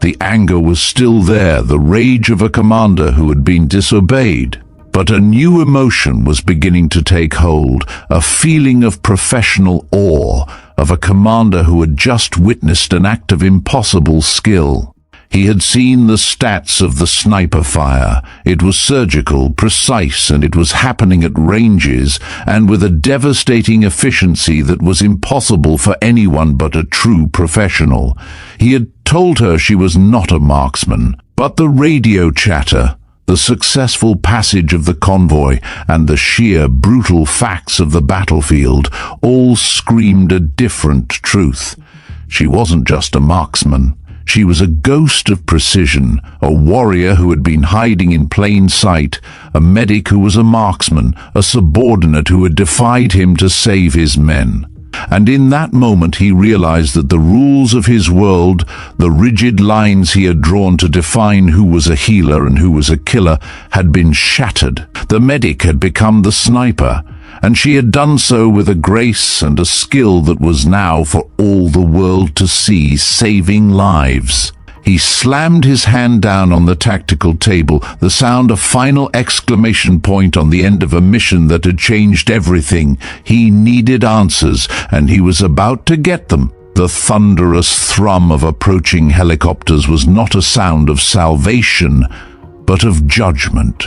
A: The anger was still there, the rage of a commander who had been disobeyed. But a new emotion was beginning to take hold, a feeling of professional awe, of a commander who had just witnessed an act of impossible skill. He had seen the stats of the sniper fire. It was surgical, precise, and it was happening at ranges and with a devastating efficiency that was impossible for anyone but a true professional. He had told her she was not a marksman, but the radio chatter, the successful passage of the convoy, and the sheer, brutal facts of the battlefield all screamed a different truth. She wasn't just a marksman. She was a ghost of precision, a warrior who had been hiding in plain sight, a medic who was a marksman, a subordinate who had defied him to save his men. And in that moment he realized that the rules of his world, the rigid lines he had drawn to define who was a healer and who was a killer, had been shattered. The medic had become the sniper, and she had done so with a grace and a skill that was now for all the world to see, saving lives. He slammed his hand down on the tactical table, the sound a final exclamation point on the end of a mission that had changed everything. He needed answers, and he was about to get them. The thunderous thrum of approaching helicopters was not a sound of salvation, but of judgment.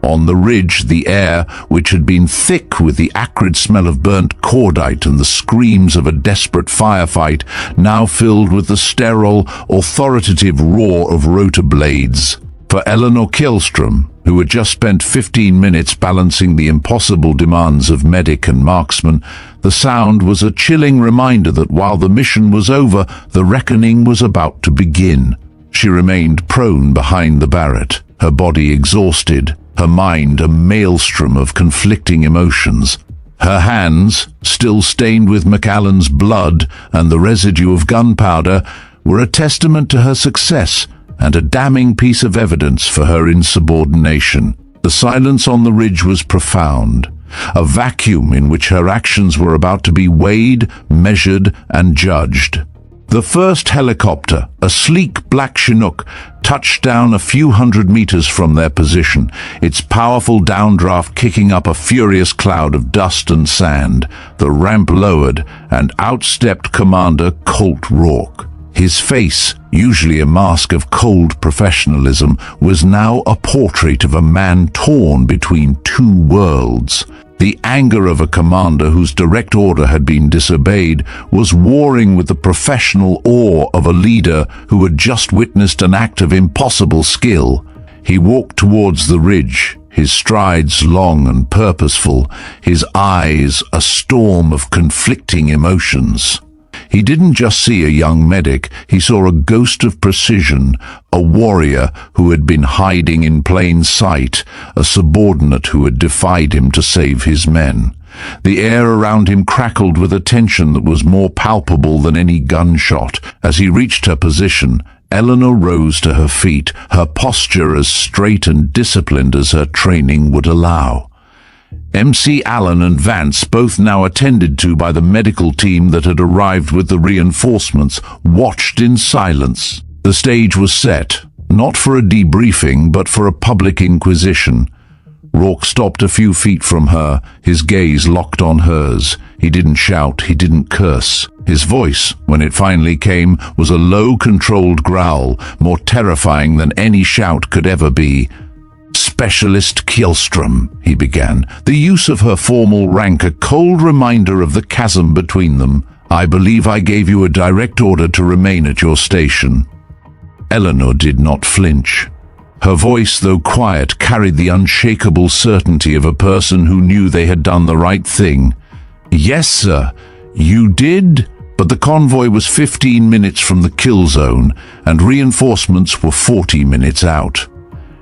A: On the ridge, the air, which had been thick with the acrid smell of burnt cordite and the screams of a desperate firefight, now filled with the sterile, authoritative roar of rotor blades. For Elinor Kjelström, who had just spent 15 minutes balancing the impossible demands of medic and marksman, the sound was a chilling reminder that while the mission was over, the reckoning was about to begin. She remained prone behind the Barrett, her body exhausted, her mind a maelstrom of conflicting emotions. Her hands, still stained with McAllen's blood and the residue of gunpowder, were a testament to her success and a damning piece of evidence for her insubordination. The silence on the ridge was profound, a vacuum in which her actions were about to be weighed, measured, and judged. The first helicopter, a sleek black Chinook, touched down a few hundred meters from their position, its powerful downdraft kicking up a furious cloud of dust and sand. The ramp lowered, and out stepped Commander Colt Rourke. His face, usually a mask of cold professionalism, was now a portrait of a man torn between two worlds. The anger of a commander whose direct order had been disobeyed was warring with the professional awe of a leader who had just witnessed an act of impossible skill. He walked towards the ridge, his strides long and purposeful, his eyes a storm of conflicting emotions. He didn't just see a young medic, he saw a ghost of precision, a warrior who had been hiding in plain sight, a subordinate who had defied him to save his men. The air around him crackled with a tension that was more palpable than any gunshot. As he reached her position, Elinor rose to her feet, her posture as straight and disciplined as her training would allow. MC Allen and Vance, both now attended to by the medical team that had arrived with the reinforcements, watched in silence. The stage was set, not for a debriefing, but for a public inquisition. Rourke stopped a few feet from her, his gaze locked on hers. He didn't shout, he didn't curse. His voice, when it finally came, was a low, controlled growl, more terrifying than any shout could ever be. "Specialist Kjelström," he began, the use of her formal rank a cold reminder of the chasm between them. "I believe I gave you a direct order to remain at your station." Elinor did not flinch. Her voice, though quiet, carried the unshakable certainty of a person who knew they had done the right thing. "Yes, sir, you did?" But the convoy was 15 minutes from the kill zone, and reinforcements were 40 minutes out.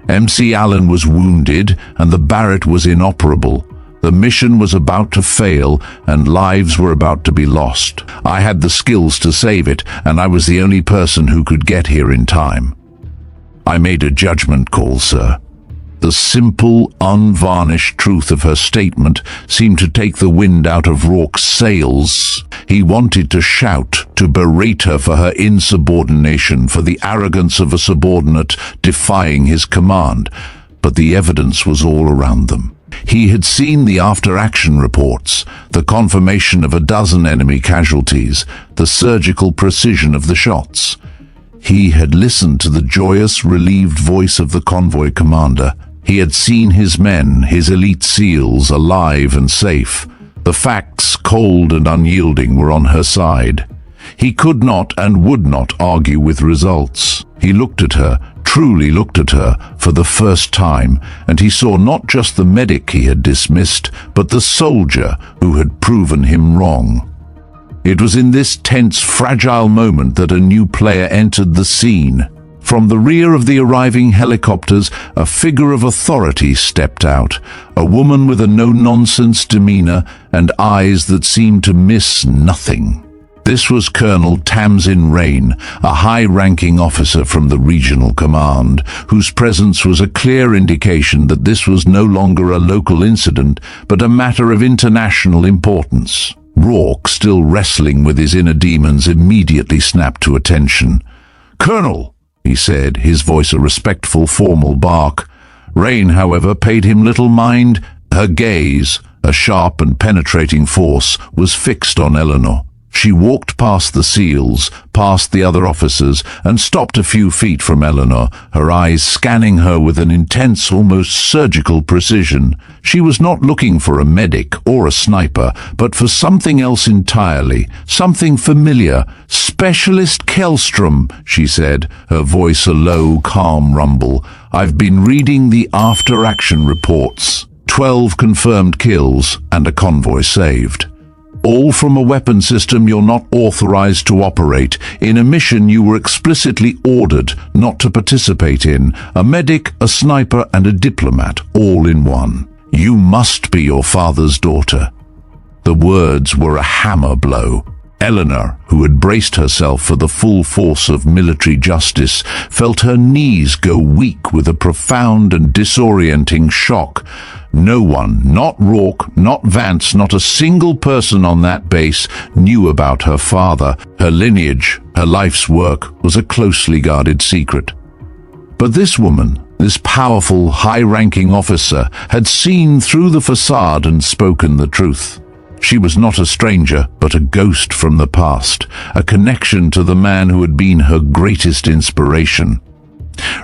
A: MC Allen was wounded, and the Barrett was inoperable. The mission was about to fail, and lives were about to be lost. I had the skills to save it, and I was the only person who could get here in time. I made a judgment call, sir. The simple, unvarnished truth of her statement seemed to take the wind out of Rourke's sails. He wanted to shout, to berate her for her insubordination, for the arrogance of a subordinate defying his command, but the evidence was all around them. He had seen the after-action reports, the confirmation of a dozen enemy casualties, the surgical precision of the shots. He had listened to the joyous, relieved voice of the convoy commander. He had seen his men, his elite SEALs, alive and safe. The facts, cold and unyielding, were on her side. He could not and would not argue with results. He looked at her, truly looked at her, for the first time, and he saw not just the medic he had dismissed, but the soldier who had proven him wrong. It was in this tense, fragile moment that a new player entered the scene. From the rear of the arriving helicopters, a figure of authority stepped out, a woman with a no-nonsense demeanor and eyes that seemed to miss nothing. This was Colonel Tamsin Rayne, a high-ranking officer from the regional command, whose presence was a clear indication that this was no longer a local incident, but a matter of international importance. Rourke, still wrestling with his inner demons, immediately snapped to attention. "Colonel," he said, his voice a respectful, formal bark. Rayne, however, paid him little mind. Her gaze, a sharp and penetrating force, was fixed on Elinor. She walked past the SEALs, past the other officers, and stopped a few feet from Elinor, her eyes scanning her with an intense, almost surgical precision. She was not looking for a medic or a sniper, but for something else entirely, something familiar. "Specialist Kjelström," she said, her voice a low, calm rumble. "I've been reading the after-action reports. 12 confirmed kills and a convoy saved. All from a weapon system you're not authorized to operate, in a mission you were explicitly ordered not to participate in, a medic, a sniper, and a diplomat, all in one. You must be your father's daughter." The words were a hammer blow. Elinor, who had braced herself for the full force of military justice, felt her knees go weak with a profound and disorienting shock. No one, not Rourke, not Vance, not a single person on that base knew about her father. Her lineage, her life's work, was a closely guarded secret. But this woman, this powerful, high-ranking officer, had seen through the facade and spoken the truth. She was not a stranger, but a ghost from the past, a connection to the man who had been her greatest inspiration.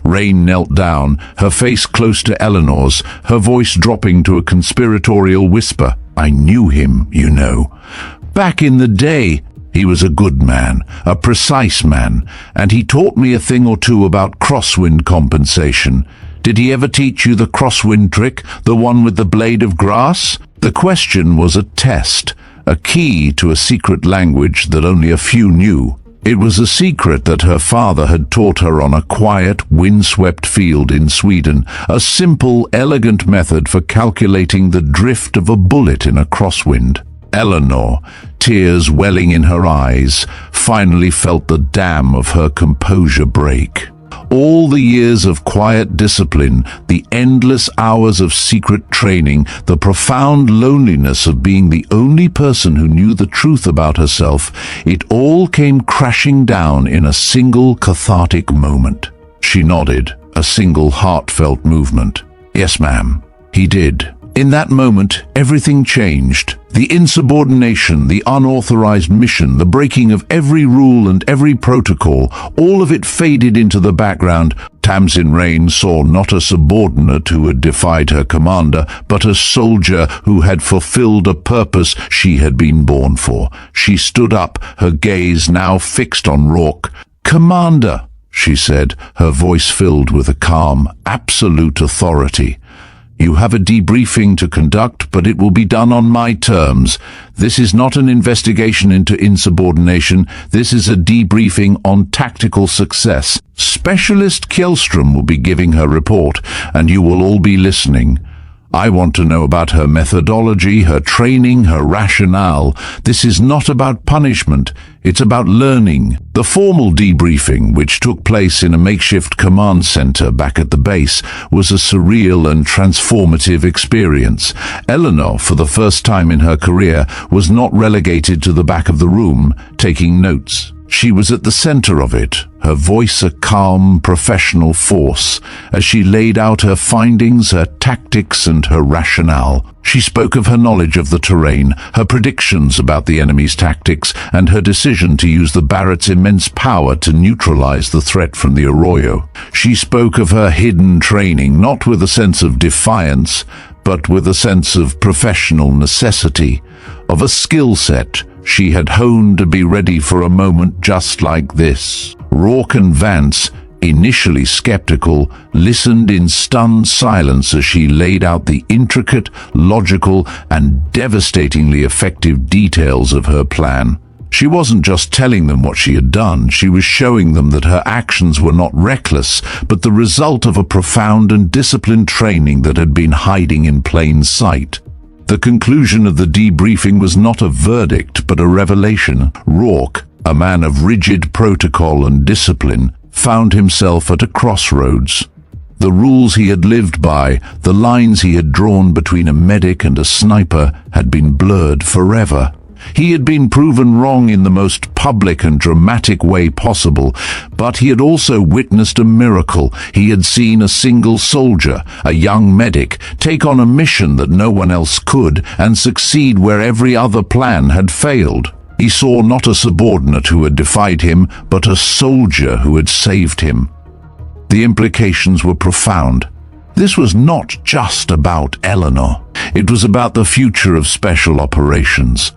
A: Rayne knelt down, her face close to Elinor's, her voice dropping to a conspiratorial whisper. "I knew him, you know. Back in the day, he was a good man, a precise man, and he taught me a thing or two about crosswind compensation. Did he ever teach you the crosswind trick, the one with the blade of grass?" The question was a test, a key to a secret language that only a few knew. It was a secret that her father had taught her on a quiet, windswept field in Sweden, a simple, elegant method for calculating the drift of a bullet in a crosswind. Elinor, tears welling in her eyes, finally felt the dam of her composure break. All the years of quiet discipline, the endless hours of secret training, the profound loneliness of being the only person who knew the truth about herself, it all came crashing down in a single cathartic moment. She nodded, a single heartfelt movement. "Yes, ma'am." He did. In that moment, everything changed. The insubordination, the unauthorized mission, the breaking of every rule and every protocol, all of it faded into the background. Tamsin Rayne saw not a subordinate who had defied her commander, but a soldier who had fulfilled a purpose she had been born for. She stood up, her gaze now fixed on Rourke. "Commander," she said, her voice filled with a calm, absolute authority. "You have a debriefing to conduct, but it will be done on my terms. This is not an investigation into insubordination. This is a debriefing on tactical success. Specialist Kjelström will be giving her report, and you will all be listening. I want to know about her methodology, her training, her rationale. This is not about punishment. It's about learning." The formal debriefing, which took place in a makeshift command center back at the base, was a surreal and transformative experience. Elinor, for the first time in her career, was not relegated to the back of the room, taking notes. She was at the center of it, her voice a calm, professional force, as she laid out her findings, her tactics, and her rationale. She spoke of her knowledge of the terrain, her predictions about the enemy's tactics, and her decision to use the Barrett's immense power to neutralize the threat from the Arroyo. She spoke of her hidden training, not with a sense of defiance, but with a sense of professional necessity, of a skill set she had honed to be ready for a moment just like this. Rourke and Vance, initially skeptical, listened in stunned silence as she laid out the intricate, logical, and devastatingly effective details of her plan. She wasn't just telling them what she had done, she was showing them that her actions were not reckless, but the result of a profound and disciplined training that had been hiding in plain sight. The conclusion of the debriefing was not a verdict, but a revelation. Rourke, a man of rigid protocol and discipline, found himself at a crossroads. The rules he had lived by, the lines he had drawn between a medic and a sniper, had been blurred forever. He had been proven wrong in the most public and dramatic way possible, but he had also witnessed a miracle. He had seen a single soldier, a young medic, take on a mission that no one else could and succeed where every other plan had failed. He saw not a subordinate who had defied him, but a soldier who had saved him. The implications were profound. This was not just about Elinor. It was about the future of special operations,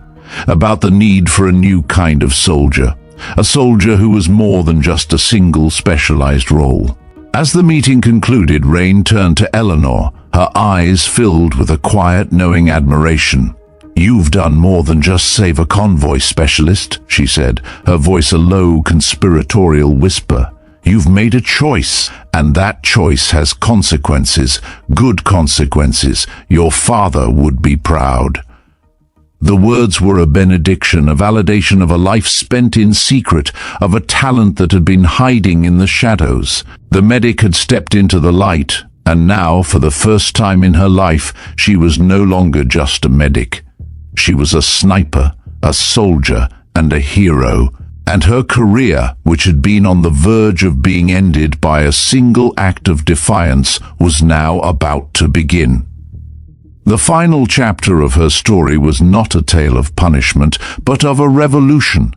A: about the need for a new kind of soldier, a soldier who was more than just a single specialized role. As the meeting concluded, Rayne turned to Elinor, her eyes filled with a quiet, knowing admiration. "You've done more than just save a convoy, specialist," she said, her voice a low, conspiratorial whisper. "You've made a choice, and that choice has consequences, good consequences. Your father would be proud." The words were a benediction, a validation of a life spent in secret, of a talent that had been hiding in the shadows. The medic had stepped into the light, and now, for the first time in her life, she was no longer just a medic. She was a sniper, a soldier, and a hero. And her career, which had been on the verge of being ended by a single act of defiance, was now about to begin. The final chapter of her story was not a tale of punishment, but of a revolution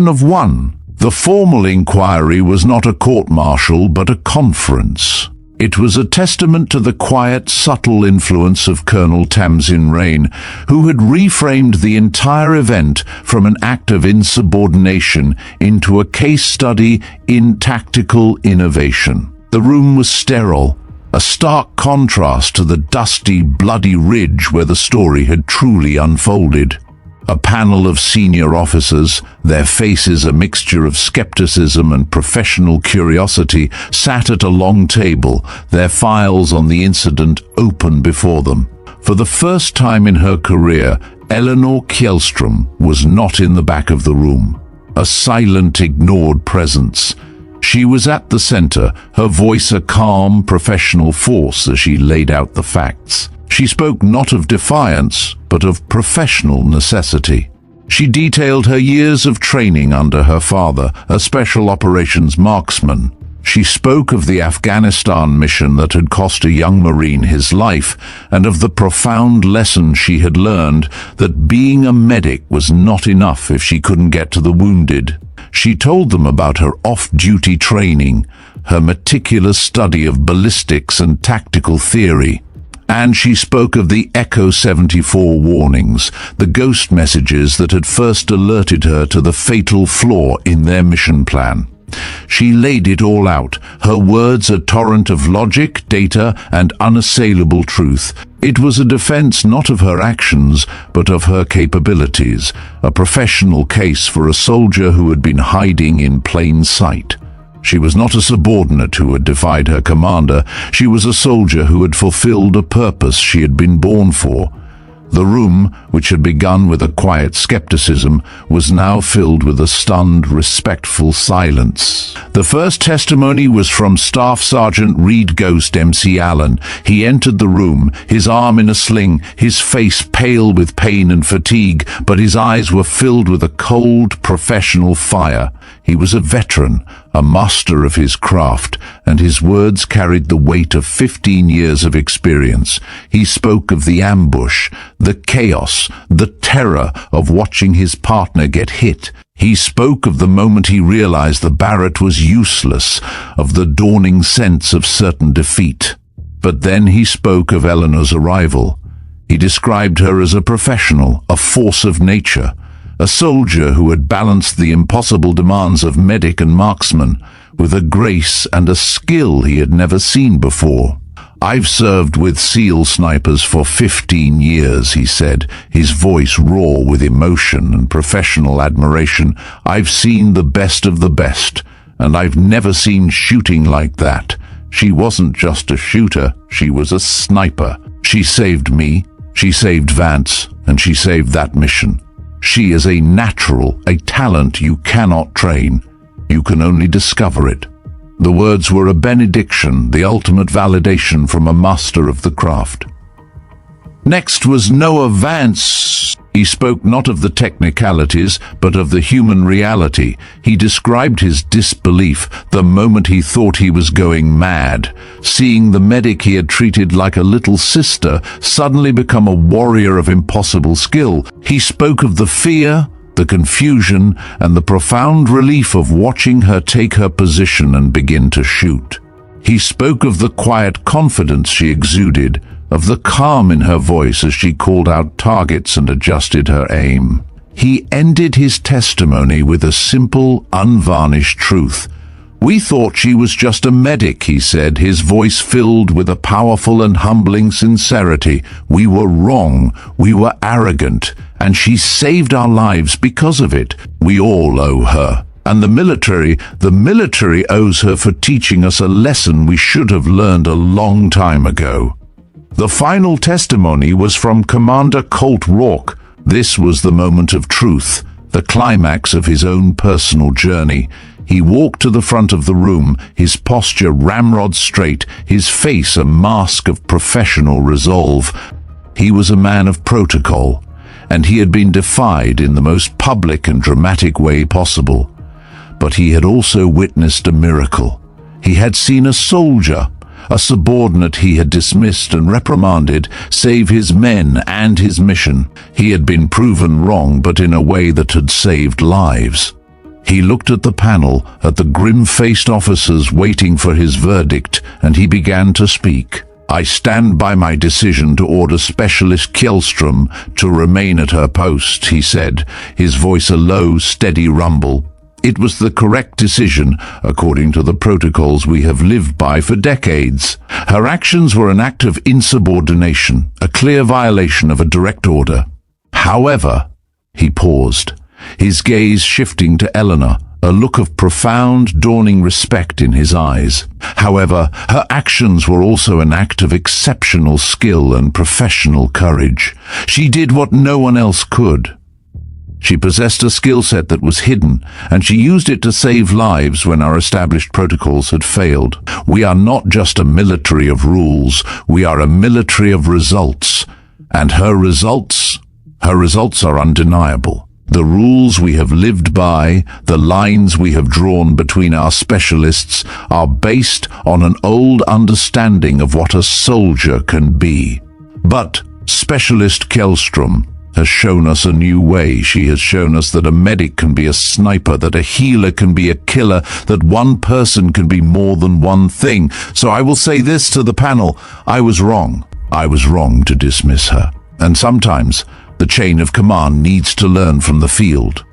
A: of one. The formal inquiry was not a court-martial, but a conference. It was a testament to the quiet, subtle influence of Colonel Tamsin Rayne, who had reframed the entire event from an act of insubordination into a case study in tactical innovation. The room was sterile, a stark contrast to the dusty, bloody ridge where the story had truly unfolded. A panel of senior officers, their faces a mixture of skepticism and professional curiosity, sat at a long table, their files on the incident open before them. For the first time in her career, Elinor Kjelström was not in the back of the room, a silent, ignored presence. She was at the center, her voice a calm, professional force as she laid out the facts. She spoke not of defiance, but of professional necessity. She detailed her years of training under her father, a special operations marksman. She spoke of the Afghanistan mission that had cost a young Marine his life, and of the profound lesson she had learned that being a medic was not enough if she couldn't get to the wounded. She told them about her off-duty training, her meticulous study of ballistics and tactical theory. And she spoke of the Echo 74 warnings, the ghost messages that had first alerted her to the fatal flaw in their mission plan. She laid it all out, her words a torrent of logic, data, and unassailable truth. It was a defense not of her actions, but of her capabilities, a professional case for a soldier who had been hiding in plain sight. She was not a subordinate who had defied her commander. She was a soldier who had fulfilled a purpose she had been born for. The room, which had begun with a quiet skepticism, was now filled with a stunned, respectful silence. The first testimony was from Staff Sergeant Reed Ghost MC Allen. He entered the room, his arm in a sling, his face pale with pain and fatigue, but his eyes were filled with a cold, professional fire. He was a veteran, a master of his craft, and his words carried the weight of 15 years of experience. He spoke of the ambush, the chaos, the terror of watching his partner get hit. He spoke of the moment he realized the Barrett was useless, of the dawning sense of certain defeat. But then he spoke of Elinor's arrival. He described her as a professional, a force of nature, a soldier who had balanced the impossible demands of medic and marksman with a grace and a skill he had never seen before. "I've served with SEAL snipers for 15 years, he said, his voice raw with emotion and professional admiration. "I've seen the best of the best, and I've never seen shooting like that. She wasn't just a shooter, she was a sniper. She saved me, she saved Vance, and she saved that mission. She is a natural, a talent you cannot train. You can only discover it." The words were a benediction, the ultimate validation from a master of the craft. Next was Noah Vance. He spoke not of the technicalities, but of the human reality. He described his disbelief the moment he thought he was going mad, seeing the medic he had treated like a little sister suddenly become a warrior of impossible skill. He spoke of the fear, the confusion, and the profound relief of watching her take her position and begin to shoot. He spoke of the quiet confidence she exuded, of the calm in her voice as she called out targets and adjusted her aim. He ended his testimony with a simple, unvarnished truth. "We thought she was just a medic," he said, his voice filled with a powerful and humbling sincerity. "We were wrong, we were arrogant, and she saved our lives because of it. We all owe her. And the military owes her for teaching us a lesson we should have learned a long time ago." The final testimony was from Commander Colt Rourke. This was the moment of truth, the climax of his own personal journey. He walked to the front of the room, his posture ramrod straight, his face a mask of professional resolve. He was a man of protocol, and he had been defied in the most public and dramatic way possible. But he had also witnessed a miracle. He had seen a soldier, a subordinate he had dismissed and reprimanded, save his men and his mission. He had been proven wrong, but in a way that had saved lives. He looked at the panel, at the grim-faced officers waiting for his verdict, and he began to speak. "I stand by my decision to order Specialist Kjelström to remain at her post," he said, his voice a low, steady rumble. "It was the correct decision, according to the protocols we have lived by for decades. Her actions were an act of insubordination, a clear violation of a direct order. However," he paused, his gaze shifting to Elinor, a look of profound, dawning respect in his eyes. "However, her actions were also an act of exceptional skill and professional courage. She did what no one else could. She possessed a skill set that was hidden, and she used it to save lives when our established protocols had failed. We are not just a military of rules, we are a military of results. And her results are undeniable. The rules we have lived by, the lines we have drawn between our specialists, are based on an old understanding of what a soldier can be. But Specialist Kjelström has shown us a new way. She has shown us that a medic can be a sniper, that a healer can be a killer, that one person can be more than one thing. So I will say this to the panel: I was wrong. I was wrong to dismiss her. And sometimes the chain of command needs to learn from the field."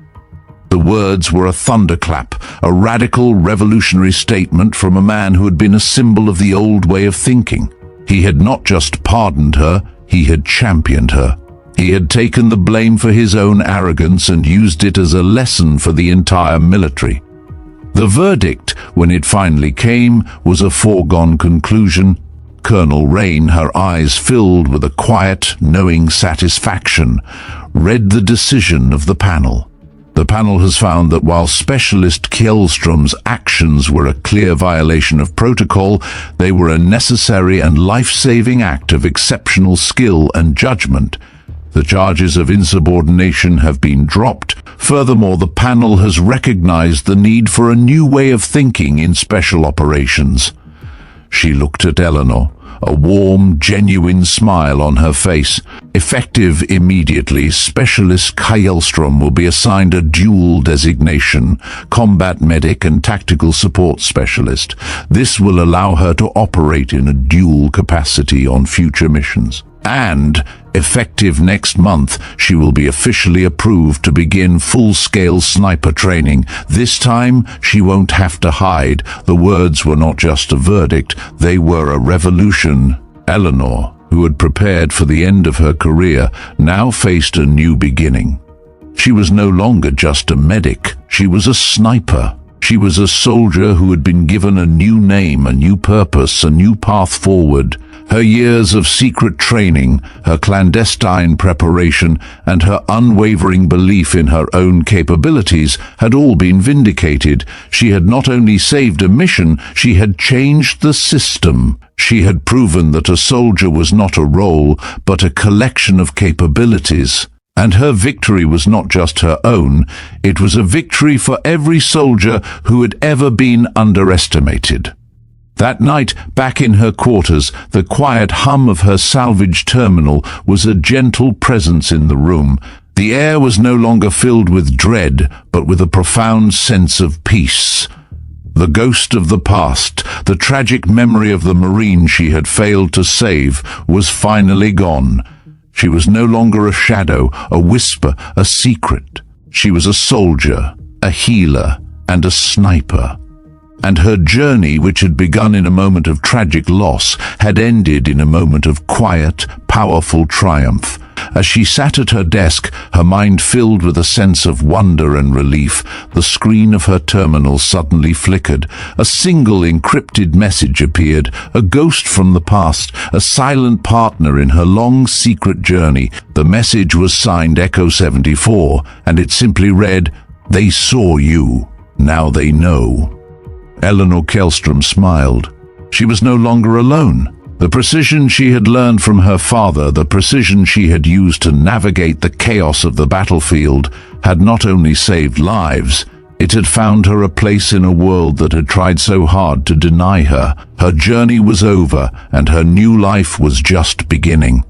A: The words were a thunderclap, a radical, revolutionary statement from a man who had been a symbol of the old way of thinking. He had not just pardoned her, he had championed her. He had taken the blame for his own arrogance and used it as a lesson for the entire military. The verdict, when it finally came, was a foregone conclusion. Colonel Rayne, her eyes filled with a quiet, knowing satisfaction, read the decision of the panel. The panel has found that while Specialist Kjelström's actions were a clear violation of protocol, they were a necessary and life-saving act of exceptional skill and judgment. The charges of insubordination have been dropped. Furthermore, the panel has recognized the need for a new way of thinking in special operations. She looked at Elinor, a warm, genuine smile on her face. "Effective immediately, Specialist Kjelström will be assigned a dual designation, Combat Medic and Tactical Support Specialist. This will allow her to operate in a dual capacity on future missions." And, effective next month, she will be officially approved to begin full-scale sniper training. This time, she won't have to hide. The words were not just a verdict, they were a revolution. Elinor, who had prepared for the end of her career, now faced a new beginning. She was no longer just a medic, she was a sniper. She was a soldier who had been given a new name, a new purpose, a new path forward. Her years of secret training, her clandestine preparation, and her unwavering belief in her own capabilities had all been vindicated. She had not only saved a mission, she had changed the system. She had proven that a soldier was not a role, but a collection of capabilities. And her victory was not just her own, it was a victory for every soldier who had ever been underestimated. That night, back in her quarters, the quiet hum of her salvage terminal was a gentle presence in the room. The air was no longer filled with dread, but with a profound sense of peace. The ghost of the past, the tragic memory of the Marine she had failed to save, was finally gone. She was no longer a shadow, a whisper, a secret. She was a soldier, a healer, and a sniper. And her journey, which had begun in a moment of tragic loss, had ended in a moment of quiet, powerful triumph. As she sat at her desk, her mind filled with a sense of wonder and relief, the screen of her terminal suddenly flickered. A single encrypted message appeared, a ghost from the past, a silent partner in her long secret journey. The message was signed Echo 74, and it simply read, "They saw you. Now they know." Elinor Kjelström smiled. She was no longer alone. The precision she had learned from her father, the precision she had used to navigate the chaos of the battlefield, had not only saved lives, it had found her a place in a world that had tried so hard to deny her. Her journey was over, and her new life was just beginning.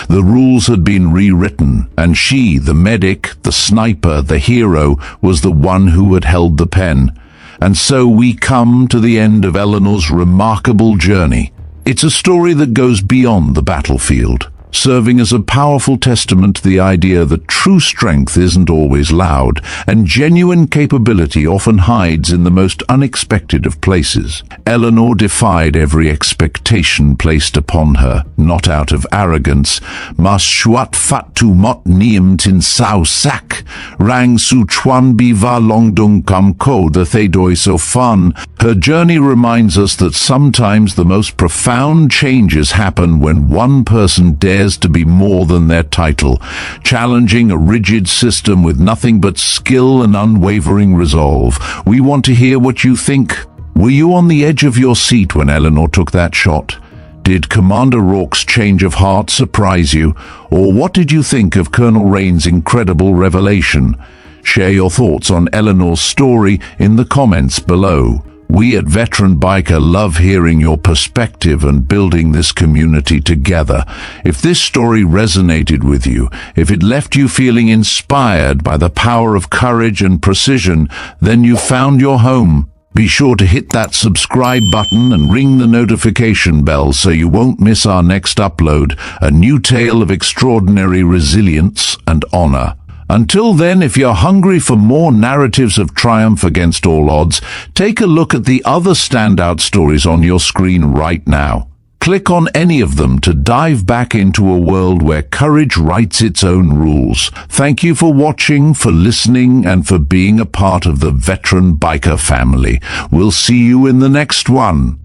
A: The rules had been rewritten, and she, the medic, the sniper, the hero, was the one who had held the pen. And so we come to the end of Elinor's remarkable journey. It's a story that goes beyond the battlefield, serving as a powerful testament to the idea that true strength isn't always loud, and genuine capability often hides in the most unexpected of places. Elinor defied every expectation placed upon her, not out of arrogance. Mas shuat fatu mot niem tin sao sak, rang su chuan biva longdung kam ko the thedoi so fun. Her journey reminds us that sometimes the most profound changes happen when one person dares to be more than their title, challenging a rigid system with nothing but skill and unwavering resolve. We want to hear what you think. Were you on the edge of your seat when Elinor took that shot? Did Commander Rourke's change of heart surprise you? Or what did you think of Colonel Rayne's incredible revelation? Share your thoughts on Elinor's story in the comments below. We at Veteran Biker love hearing your perspective and building this community together. If this story resonated with you, if it left you feeling inspired by the power of courage and precision, then you found your home. Be sure to hit that subscribe button and ring the notification bell so you won't miss our next upload, a new tale of extraordinary resilience and honor. Until then, if you're hungry for more narratives of triumph against all odds, take a look at the other standout stories on your screen right now. Click on any of them to dive back into a world where courage writes its own rules. Thank you for watching, for listening, and for being a part of the Veteran Biker family. We'll see you in the next one.